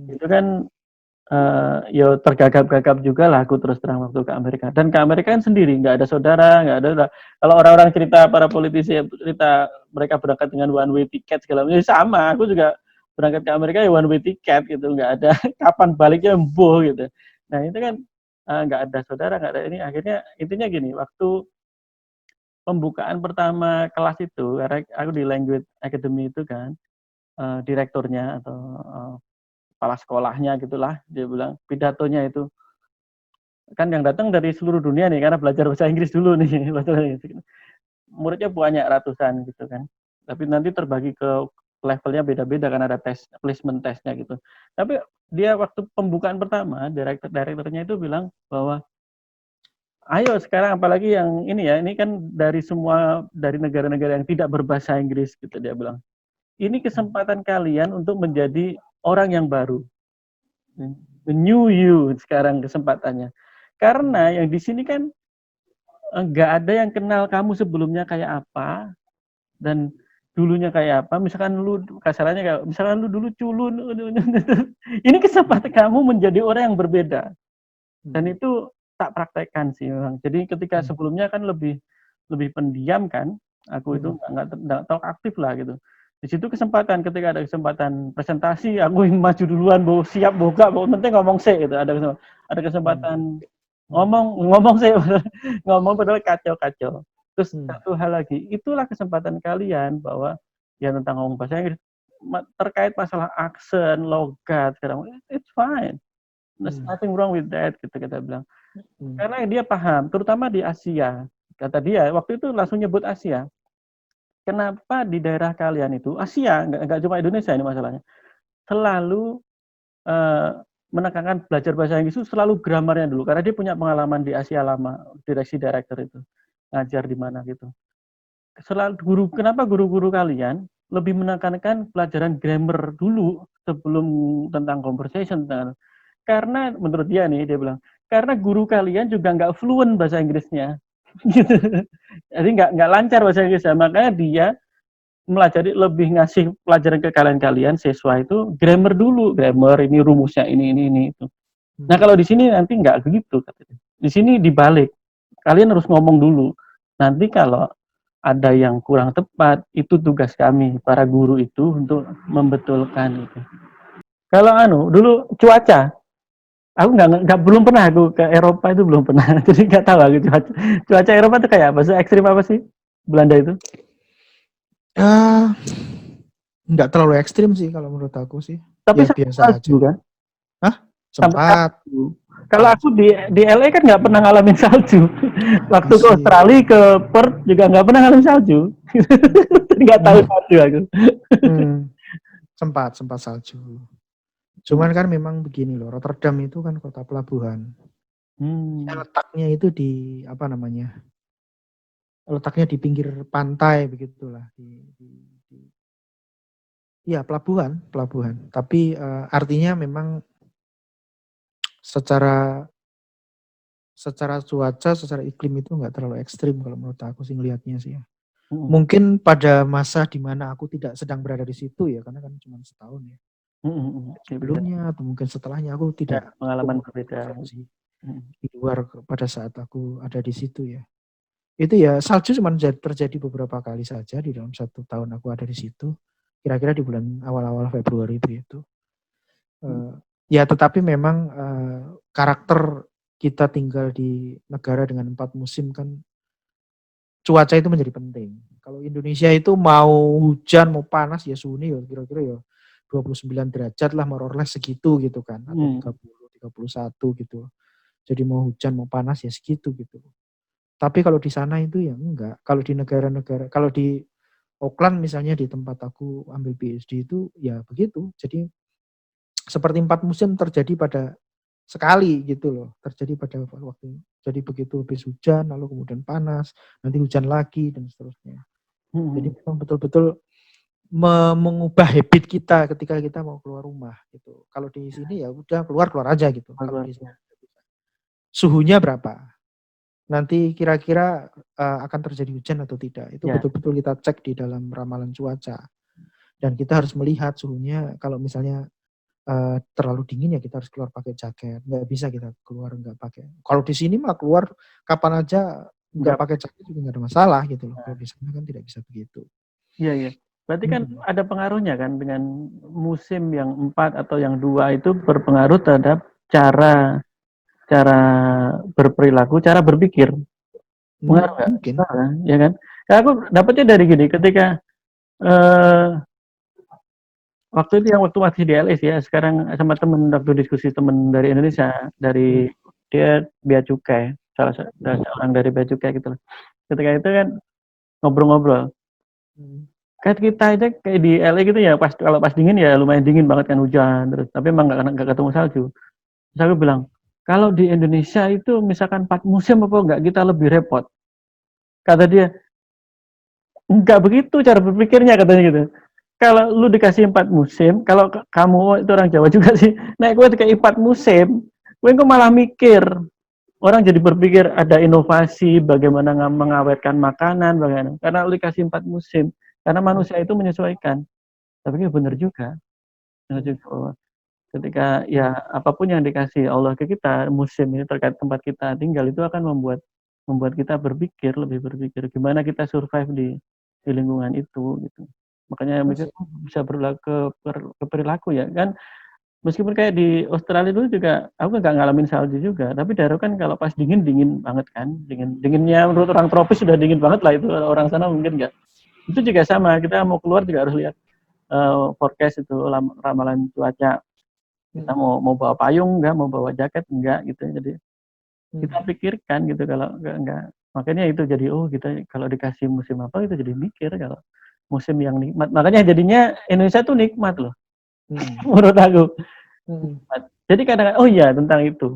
itu kan ya tergagap-gagap juga lah aku terus terang waktu ke Amerika. Dan ke Amerika kan sendiri, nggak ada saudara, nggak ada. Kalau orang-orang cerita, para politisi cerita mereka berangkat dengan one way ticket segala macam, sama. Aku juga berangkat ke Amerika ya one way ticket gitu, nggak ada kapan baliknya embuh gitu. Nah itu kan nggak ada saudara, nggak ada ini. Akhirnya intinya gini, waktu pembukaan pertama kelas itu, karena aku di Language Academy itu kan, direkturnya atau kepala sekolahnya gitulah, dia bilang pidatonya itu kan yang datang dari seluruh dunia nih karena belajar bahasa Inggris dulu nih, muridnya banyak ratusan gitu kan, tapi nanti terbagi ke levelnya beda-beda kan, ada tes placement testnya gitu. Tapi dia waktu pembukaan pertama direkturnya itu bilang bahwa ayo sekarang apalagi yang ini ya, ini kan dari negara-negara yang tidak berbahasa Inggris gitu, dia bilang ini kesempatan kalian untuk menjadi orang yang baru. The new you sekarang kesempatannya. Karena yang di sini kan nggak ada yang kenal kamu sebelumnya kayak apa dan dulunya kayak apa. Misalkan lu kasarannya kayak misalkan lu dulu culun. Ini kesempatan kamu menjadi orang yang berbeda. Dan itu tak praktekkan sih memang. Jadi ketika sebelumnya kan lebih pendiam kan, aku itu nggak tahu aktif lah gitu. Di situ kesempatan, ketika ada kesempatan presentasi, aku yang maju duluan, siap buka, penting ngomong sih gitu. Ada kesempatan ngomong sih, ngomong padahal kacau. Terus satu hal lagi, itulah kesempatan kalian bahwa ya tentang ngomong bahasa Inggris terkait masalah aksen, logat, sekarang it's fine. There's nothing wrong with that, gitu kita bilang. Karena dia paham, terutama di Asia. Kata dia, waktu itu langsung nyebut Asia. Kenapa di daerah kalian itu, Asia, nggak cuma Indonesia ini masalahnya, selalu menekankan belajar bahasa Inggris itu selalu gramarnya dulu. Karena dia punya pengalaman di Asia lama, direksi director itu. Ngajar di mana gitu. Kenapa guru-guru kalian lebih menekankan pelajaran grammar dulu sebelum tentang conversation. Karena menurut dia nih, dia bilang, karena guru kalian juga nggak fluent bahasa Inggrisnya. Gitu. Jadi nggak lancar bahasa Inggrisnya, makanya dia lebih ngasih pelajaran ke kalian siswa itu grammar dulu, grammar ini rumusnya ini itu. Nah kalau di sini nanti nggak begitu, katanya. Di sini dibalik, kalian harus ngomong dulu. Nanti kalau ada yang kurang tepat, itu tugas kami para guru itu untuk membetulkan itu. Kalau dulu cuaca, aku belum pernah aku ke Eropa itu belum pernah, jadi nggak tahu aku cuaca Eropa itu kayak apa sih, ekstrim apa sih Belanda itu? Nggak terlalu ekstrim sih kalau menurut aku sih. Tapi ya biasa aja kan? Hah? Sempat. Kalau aku di LA kan nggak pernah ngalamin salju. Waktu ke Australia ke Perth juga nggak pernah ngalamin salju. Nggak tahu salju aku. Sempat salju. Cuman kan memang begini loh, Rotterdam itu kan kota pelabuhan. Letaknya itu di apa namanya? Letaknya di pinggir pantai begitulah. Iya pelabuhan. Tapi artinya memang secara cuaca, secara iklim itu nggak terlalu ekstrim kalau menurut aku sih ngelihatnya sih ya. Mungkin pada masa di mana aku tidak sedang berada di situ ya, karena kan cuma setahun ya. Sebelumnya atau mungkin setelahnya aku tidak pengalaman berbeda sih di luar pada saat aku ada di situ ya. Itu ya salju cuma terjadi beberapa kali saja di dalam 1 tahun aku ada di situ. Kira-kira di bulan awal-awal Februari itu. Ya tetapi memang karakter kita tinggal di negara dengan 4 musim kan cuaca itu menjadi penting. Kalau Indonesia itu mau hujan mau panas ya sunyi ya kira-kira ya 29 derajat lah, more or less segitu gitu kan, atau 30, 31 gitu. Jadi mau hujan mau panas ya segitu gitu. Tapi kalau di sana itu ya enggak. Kalau di negara-negara, kalau di Auckland misalnya di tempat aku ambil PhD itu ya begitu. Jadi seperti 4 musim terjadi pada sekali gitu loh. Terjadi pada waktu. Jadi begitu habis hujan lalu kemudian panas, nanti hujan lagi dan seterusnya. Jadi memang betul-betul mengubah habit kita ketika kita mau keluar rumah gitu. Kalau di sini ya udah keluar aja gitu. Kalau di sini suhunya berapa? Nanti kira-kira akan terjadi hujan atau tidak. Itu betul-betul kita cek di dalam ramalan cuaca. Dan kita harus melihat suhunya, kalau misalnya terlalu dingin ya kita harus keluar pakai jaket. Nggak bisa kita keluar nggak pakai. Kalau di sini mah keluar kapan aja nggak pakai jaket juga nggak ada masalah gitu loh. Kalau di sana kan tidak bisa begitu. Iya, iya. Berarti kan ada pengaruhnya kan dengan musim yang 4 atau yang 2 itu berpengaruh terhadap cara berperilaku, cara berpikir. Pengaruh nggak? Mungkin. Ya kan? Karena aku dapatnya dari gini, ketika waktu itu yang waktu masih di LS ya, sekarang sama temen waktu diskusi temen dari Indonesia, dari dia bea cukai, salah seorang dari bea cukai gitu loh. Ketika itu kan ngobrol-ngobrol. Kan kita aja kayak di LA gitu ya, kalau pas dingin ya lumayan dingin banget kan, hujan terus, tapi emang nggak ketemu salju. Terus aku bilang, kalau di Indonesia itu misalkan 4 musim apa enggak kita lebih repot. Kata dia, enggak begitu cara berpikirnya katanya gitu. Kalau lu dikasih 4 musim, kalau kamu itu orang Jawa juga sih, naik gue dikasih 4 musim, gue kok malah mikir. Orang jadi berpikir ada inovasi, bagaimana mengawetkan makanan, bagaimana. Karena lu dikasih 4 musim. Karena manusia itu menyesuaikan. Tapi itu benar juga. Ketika ya apapun yang dikasih Allah ke kita, musim ini terkait tempat kita tinggal itu akan membuat kita lebih berpikir gimana kita survive di lingkungan itu gitu. Makanya bisa berlaku ke perilaku ya kan. Meskipun kayak di Australia dulu juga aku nggak ngalamin salju juga, tapi daerah kan kalau pas dingin banget kan, dinginnya menurut orang tropis sudah dingin banget lah, itu orang sana mungkin nggak. Itu juga sama, kita mau keluar juga harus lihat forecast itu, ramalan cuaca. Kita mau bawa payung enggak, mau bawa jaket enggak gitu. Jadi kita pikirkan gitu, kalau enggak. Makanya itu jadi kita kalau dikasih musim apa itu jadi mikir kalau musim yang nikmat. Makanya jadinya Indonesia tuh nikmat loh. Menurut aku. Jadi kadang-kadang iya tentang itu.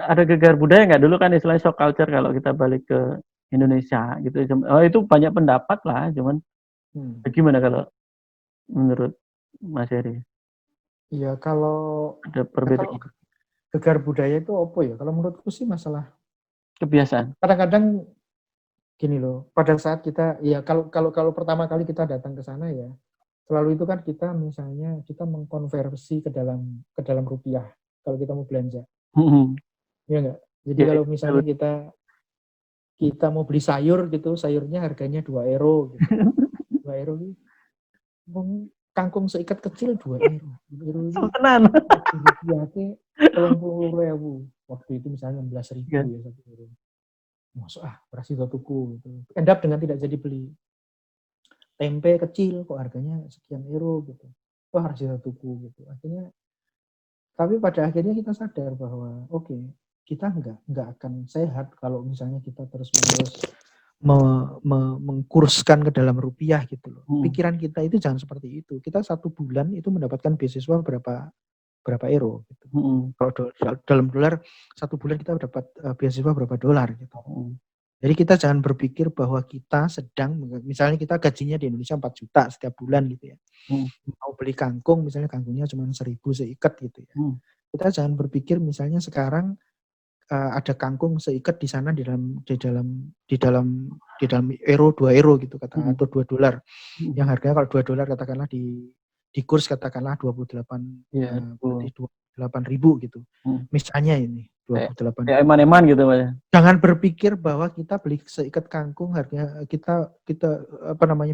Ada gegar budaya nggak, dulu kan istilahnya shock culture kalau kita balik ke Indonesia gitu. Itu banyak pendapat lah, cuman gimana kalau menurut Mas Heri? Iya, kalau ada perbedaan gegar budaya itu apa ya? Kalau menurutku sih masalah kebiasaan. Kadang-kadang gini loh, pada saat kita ya kalau pertama kali kita datang ke sana ya, selalu itu kan kita misalnya kita mengkonversi ke dalam rupiah kalau kita mau belanja. Iya enggak? Jadi kalau misalnya kita mau beli sayur gitu, sayurnya harganya 2 euro gitu. 2 euro gitu. Kangkung seikat kecil 2 euro. 2 euro itu rupiah ke 30.000. Waktu itu misalnya 16.000 ya 1 euro. Masuk beras itu tuku gitu. End up dengan tidak jadi beli. Tempe kecil kok harganya sekian euro gitu. Wah, harus kita tuku gitu. Tapi pada akhirnya kita sadar bahwa kita nggak akan sehat kalau misalnya kita terus-menerus mengkurskan ke dalam rupiah gitu loh. Pikiran kita itu jangan seperti itu. Kita 1 bulan itu mendapatkan beasiswa berapa euro gitu. Kalau dalam dolar 1 bulan kita dapat beasiswa berapa dolar gitu. Jadi kita jangan berpikir bahwa kita sedang, misalnya kita gajinya di Indonesia 4 juta setiap bulan gitu ya. Mau beli kangkung, misalnya kangkungnya cuma 1.000 seikat gitu ya. Kita jangan berpikir misalnya sekarang ada kangkung seikat di sana di dalam euro 2 euro gitu katakan, atau 2 dolar. Yang harganya kalau 2 dolar katakanlah di kurs katakanlah 28.000 gitu. Misalnya ini 28. Ya eman-eman gitu Pak. Jangan berpikir bahwa kita beli seikat kangkung harganya kita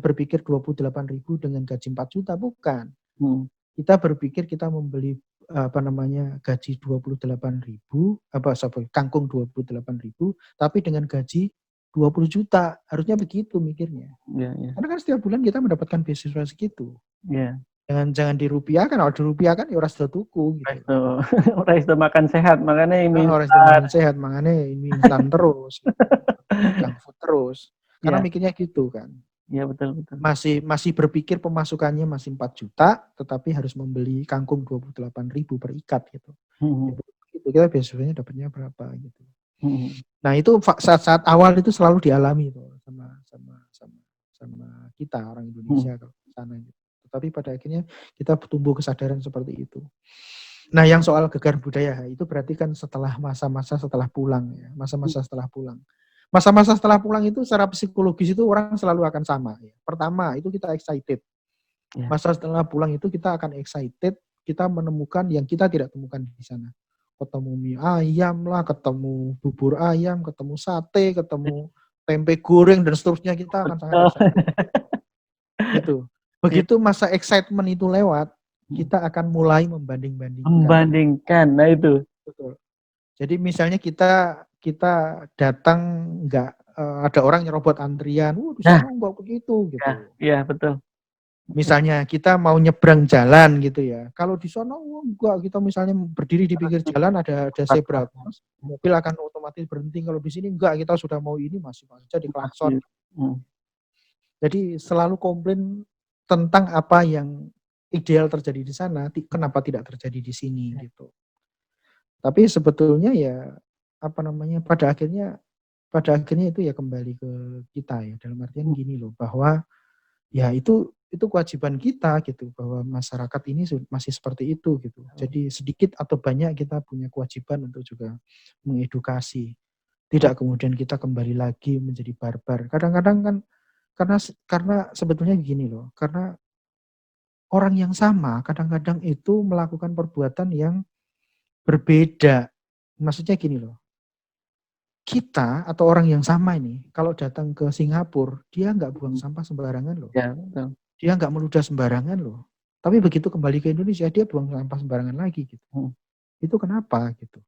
berpikir 28.000 dengan gaji 4 juta, bukan. Kita berpikir kita membeli gaji 28.000 kangkung 28.000 tapi dengan gaji 20 juta. Harusnya begitu mikirnya. Karena kan setiap bulan kita mendapatkan beasiswa segitu. Jangan dirupiahkan, kalau dirupiahkan ya ora sida tuku gitu. Resto, resto makan sehat, makanya mie Ora sida instan. makan sehat, mangane mie instan terus gitu. Junk food terus. Karena Iya, mikirnya gitu kan. iya betul betul. Masih berpikir pemasukannya masih 4 juta, tetapi harus membeli kangkung 28.000 per ikat gitu. Hmm, Itu kita biasanya dapatnya berapa gitu. hmm, Nah, itu saat-saat awal itu selalu dialami tuh sama kita orang hmm. Indonesia kalau ke sana gitu. Tetapi pada akhirnya kita tumbuh kesadaran seperti itu. Nah, yang soal gegar budaya itu berarti kan setelah masa-masa setelah pulang ya, masa-masa setelah pulang. Masa-masa setelah pulang itu secara psikologis itu orang selalu akan sama ya. Pertama, itu kita excited. Ya. Masa setelah pulang itu kita akan excited, kita menemukan yang kita tidak temukan di sana. Ketemu mie ayam lah, ketemu bubur ayam, ketemu sate, ketemu tempe goreng dan seterusnya, kita akan sangat Betul. excited. Gitu. Iya, Begitu masa excitement itu lewat, kita akan mulai membanding-bandingkan. membandingkan, nah itu. Betul. Jadi misalnya kita datang nggak ada orang nyerobot antrian, di Nah, sana nggak begitu ya, gitu. iya betul. Misalnya kita mau nyebrang jalan gitu ya. Kalau di sana enggak, kita misalnya berdiri di pinggir jalan ada zebra cross, mobil akan otomatis berhenti. Kalau di sini enggak, kita sudah mau ini masih aja diklakson. Hmm. Jadi selalu komplain tentang apa yang ideal terjadi di sana, kenapa tidak terjadi di sini gitu. Tapi sebetulnya ya apa namanya pada akhirnya itu ya kembali ke kita ya, dalam artian gini loh, bahwa ya itu kewajiban kita gitu, bahwa masyarakat ini masih seperti itu gitu. Jadi sedikit atau banyak kita punya kewajiban untuk juga mengedukasi. Tidak kemudian kita kembali lagi menjadi barbar. Kadang-kadang kan karena sebetulnya gini loh, karena orang yang sama kadang-kadang itu melakukan perbuatan yang berbeda. Maksudnya gini loh, kita atau orang yang sama ini kalau datang ke Singapura, dia nggak buang sampah sembarangan loh. Ya, betul. Dia nggak meludah sembarangan loh. Tapi begitu kembali ke Indonesia, dia buang sampah sembarangan lagi gitu. Itu kenapa gitu?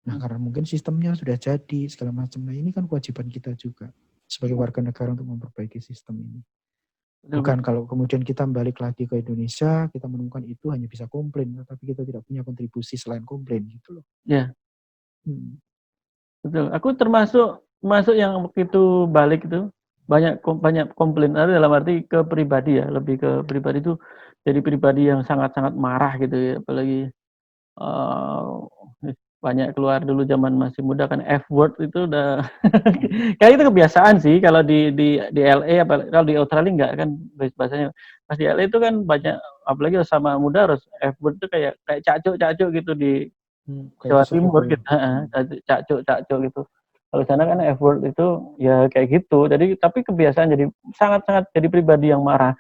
Nah, karena mungkin sistemnya sudah jadi segala macam. Nah, ini kan kewajiban kita juga sebagai warga negara untuk memperbaiki sistem ini. Bukan kalau kemudian kita balik lagi ke Indonesia, kita menemukan itu hanya bisa komplain, tapi kita tidak punya kontribusi selain komplain gitu loh. Ya, Hmm. betul. Aku termasuk yang waktu itu balik itu banyak komplain. Dalam arti ke pribadi ya, lebih ke pribadi itu jadi pribadi yang sangat-sangat marah gitu ya, apalagi banyak keluar dulu zaman masih muda kan F-word itu udah kayak itu kebiasaan sih kalau di LA kalau di Australia enggak kan bahasanya pas di LA itu kan banyak apalagi sama muda harus F-word itu kayak cacuk gitu di Kayak Jawa disebut Timur ya. gitu, cacuk gitu. Kalau sana kan F-word itu ya kayak gitu. Jadi tapi kebiasaan jadi sangat-sangat jadi pribadi yang marah.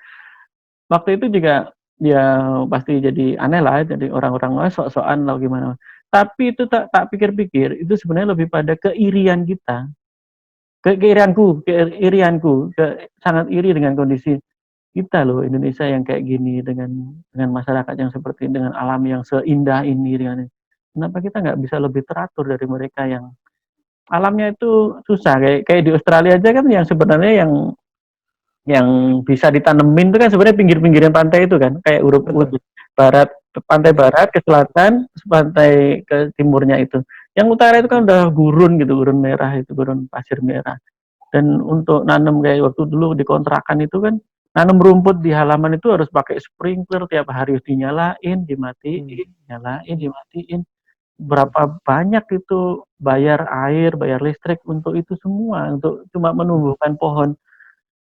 Waktu itu juga ya pasti jadi aneh lah, jadi orang-orang sok-sokan lah gimana. Tapi itu tak pikir-pikir itu sebenarnya lebih pada keirian kita. Keirianku, sangat iri dengan kondisi kita loh Indonesia yang kayak gini dengan masyarakat yang seperti ini, dengan alam yang seindah ini dengan kenapa kita nggak bisa lebih teratur dari mereka yang alamnya itu susah kayak di Australia aja kan yang sebenarnya yang bisa ditanemin itu kan sebenarnya pinggir-pinggiran pantai itu kan kayak urut barat pantai barat ke selatan pantai ke timurnya itu yang utara itu kan udah gurun gitu gurun merah itu gurun pasir merah dan untuk nanam kayak waktu dulu di kontrakan itu kan nanam rumput di halaman itu harus pakai sprinkler tiap hari harus dinyalain dimatiin nyalain dimatiin berapa banyak itu bayar air bayar listrik untuk itu semua untuk cuma menumbuhkan pohon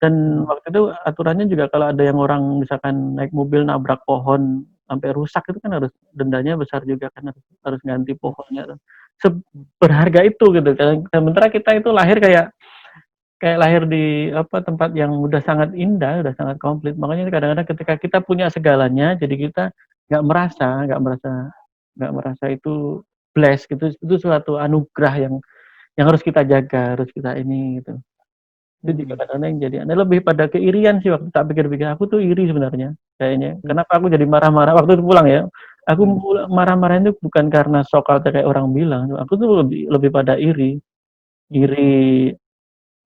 dan waktu itu aturannya juga kalau ada yang orang misalkan naik mobil nabrak pohon sampai rusak itu kan harus dendanya besar juga kan harus ganti pohonnya. Berharga itu gitu kan. Sementara kita itu lahir kayak lahir di apa tempat yang udah sangat indah, udah sangat komplit. Makanya kadang-kadang ketika kita punya segalanya, jadi kita nggak merasa itu blessed gitu. Itu suatu anugerah yang harus kita jaga, harus kita ini gitu. Itu juga kadang-kadang yang jadi aneh lebih pada keirian sih waktu tak pikir-pikir aku tuh iri sebenarnya kayaknya. Kenapa aku jadi marah-marah waktu itu pulang ya? Aku marah-marah itu bukan karena sok kayak orang bilang. Aku tuh lebih pada iri. Iri.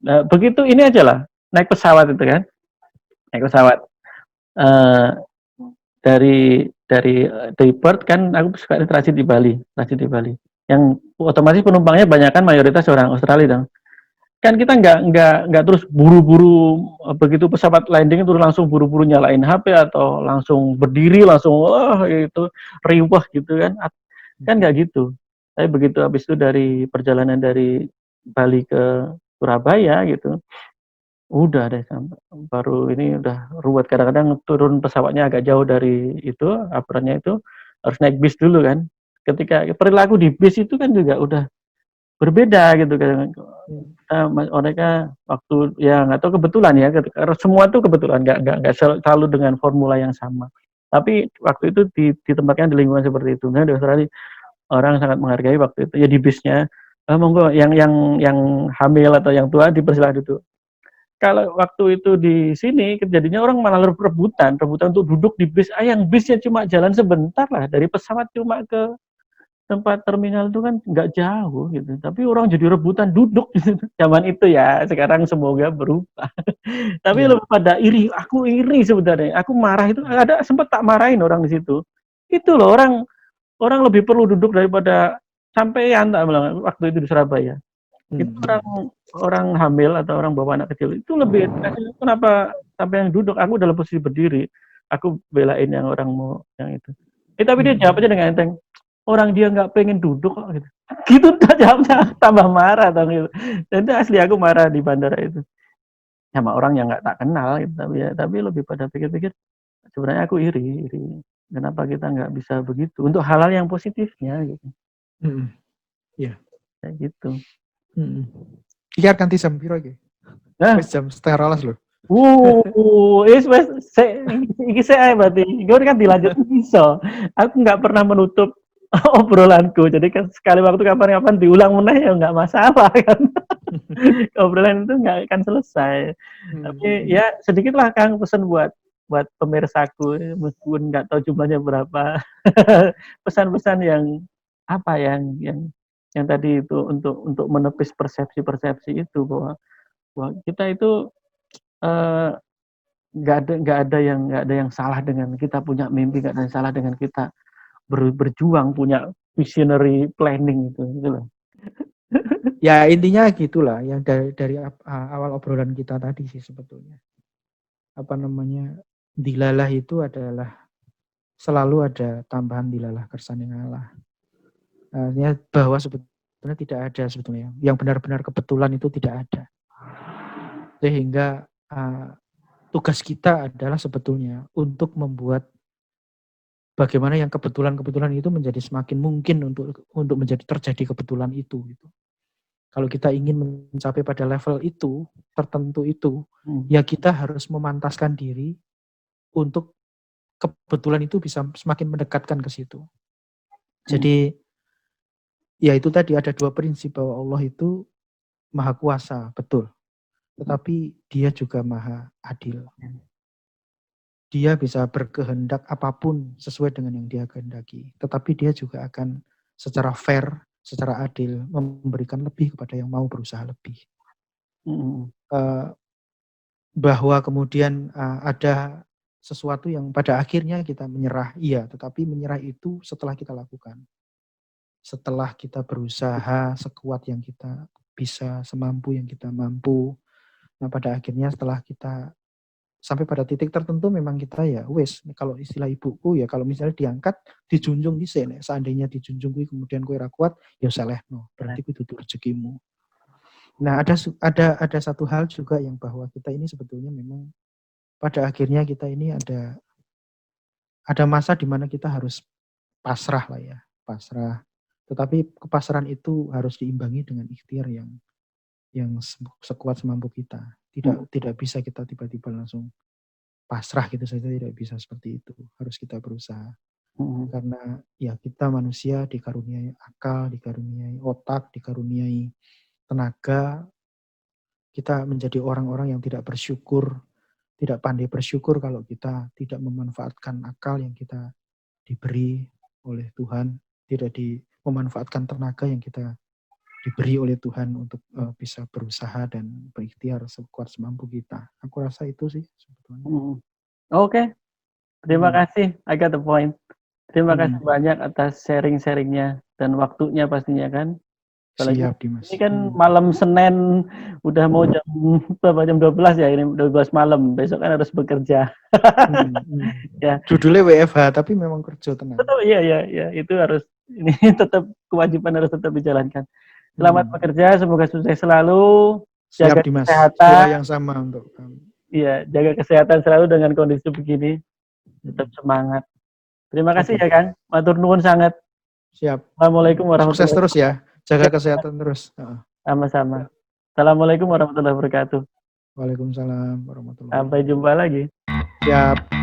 Nah, begitu ini aja lah naik pesawat itu kan. Naik pesawat. dari Perth kan aku suka transit di Bali, yang otomatis penumpangnya banyak kan mayoritas orang Australia dong. Kan kita nggak terus buru-buru begitu pesawat landing itu langsung buru-buru nyalain HP atau langsung berdiri langsung itu riwah gitu kan nggak gitu. Tapi begitu habis itu dari perjalanan dari Bali ke Surabaya gitu, udah deh sampai baru ini udah ruwet, kadang-kadang turun pesawatnya agak jauh dari itu apronnya itu harus naik bis dulu kan. Ketika perilaku di bis itu kan juga udah berbeda gitu kan. Mereka waktu ya nggak tahu kebetulan ya, karena semua tuh kebetulan nggak selalu dengan formula yang sama. Tapi waktu itu ditempatkan di lingkungan seperti itu. Nah, di Australia orang sangat menghargai waktu itu ya di bisnya. Monggo yang hamil atau yang tua dipersilakan duduk. Kalau waktu itu di sini kejadiannya orang malah rebutan untuk duduk di bis. Yang bisnya cuma jalan sebentar lah dari pesawat cuma ke tempat terminal itu kan nggak jauh gitu, tapi orang jadi rebutan duduk gitu. Zaman itu ya, sekarang semoga berubah. Tapi Iya. lebih pada iri, aku iri sebenarnya. Aku marah itu ada sempat tak marahin orang di situ. Itu loh orang lebih perlu duduk daripada sampean tak bilang waktu itu di Surabaya. Itu orang orang hamil atau orang bawa anak kecil itu lebih kenapa sampai yang duduk, aku dalam posisi berdiri. Aku belain yang orang mau yang itu. Tapi dia jawab aja dengan enteng. Orang dia nggak pengen duduk kok gitu. Gitu jawabnya tambah marah dong gitu. Dan itu asli aku marah di bandara itu. Sama orang yang nggak tak kenal gitu, tapi lebih pada pikir-pikir sebenarnya aku iri. Kenapa kita nggak bisa begitu untuk hal-hal yang positifnya gitu. Iya. Kayak gitu. Iki ganti jam piro iki? Wis jam 11:30 lho. Wis iki saya berarti. Gue kan dilanjut bisa. Aku nggak pernah menutup obrolanku. Jadi kan sekali waktu kapan-kapan diulang meneh ya nggak masalah kan. Obrolan itu nggak akan selesai. Tapi ya sedikitlah Kang pesan buat pemirsaku, meskipun nggak tahu jumlahnya berapa. Pesan-pesan yang apa yang tadi itu untuk menepis persepsi itu bahwa kita itu nggak ada yang salah dengan kita punya mimpi, nggak ada yang salah dengan kita berjuang punya visionary planning itu gitu loh. Ya intinya gitulah yang dari awal obrolan kita tadi sih sebetulnya. Apa namanya, dilalah itu adalah selalu ada tambahan dilalah kersane ngalah. Artinya bahwa sebetulnya tidak ada sebetulnya yang benar-benar kebetulan itu tidak ada. Sehingga tugas kita adalah sebetulnya untuk membuat bagaimana yang kebetulan-kebetulan itu menjadi semakin mungkin untuk menjadi terjadi kebetulan itu gitu. Kalau kita ingin mencapai pada level itu, tertentu itu, ya kita harus memantaskan diri untuk kebetulan itu bisa semakin mendekatkan ke situ. Jadi, ya itu tadi ada dua prinsip bahwa Allah itu maha kuasa, betul. Tetapi dia juga maha adil. Dia bisa berkehendak apapun sesuai dengan yang dia kehendaki. Tetapi dia juga akan secara fair, secara adil memberikan lebih kepada yang mau berusaha lebih. Bahwa kemudian ada sesuatu yang pada akhirnya kita menyerah, iya, tetapi menyerah itu setelah kita lakukan. Setelah kita berusaha sekuat yang kita bisa, semampu yang kita mampu. Nah pada akhirnya setelah kita sampai pada titik tertentu memang kita ya wes, kalau istilah ibuku ya kalau misalnya diangkat, dijunjung di sini, seandainya dijunjung kemudian kowe ra kuat, ya salehno, berarti itu rezekimu. Nah ada satu hal juga yang bahwa kita ini sebetulnya memang pada akhirnya kita ini ada masa di mana kita harus pasrah lah ya, pasrah. Tetapi kepasrahan itu harus diimbangi dengan ikhtiar yang sekuat semampu kita. Tidak bisa kita tiba-tiba langsung pasrah gitu saja, tidak bisa seperti itu. Harus kita berusaha. Karena ya kita manusia dikaruniai akal, dikaruniai otak, dikaruniai tenaga. Kita menjadi orang-orang yang tidak bersyukur, tidak pandai bersyukur kalau kita tidak memanfaatkan akal yang kita diberi oleh Tuhan, tidak memanfaatkan tenaga yang kita diberi oleh Tuhan untuk bisa berusaha dan berikhtiar sekuat semampu kita. Aku rasa itu sih sebetulnya. Oke. Terima kasih, I got the point. Terima kasih Hmm. banyak atas sharing-sharingnya dan waktunya pastinya kan. Apalagi Siap Dimas. ini kan malam Senin udah mau jam berapa, jam 12 ya, ini 12 malam. Besok kan harus bekerja. Ya, Judulnya WFH tapi memang kerja tenang. tetap iya, itu harus ini tetap kewajiban harus tetap dijalankan. Selamat bekerja, semoga sukses selalu. Siap Jaga Dimas. kesehatan. Doa yang sama untuk kamu. Iya, jaga kesehatan selalu dengan kondisi begini. Tetap semangat. Terima kasih ya Kang. Matur nuwun sangat. Siap. Assalamualaikum warahmatullahi Sukses terus ya. Jaga wabarakatuh. kesehatan terus. Sama-sama. Assalamualaikum warahmatullahi wabarakatuh. Waalaikumsalam warahmatullahi Sampai wabarakatuh. jumpa lagi. Siap.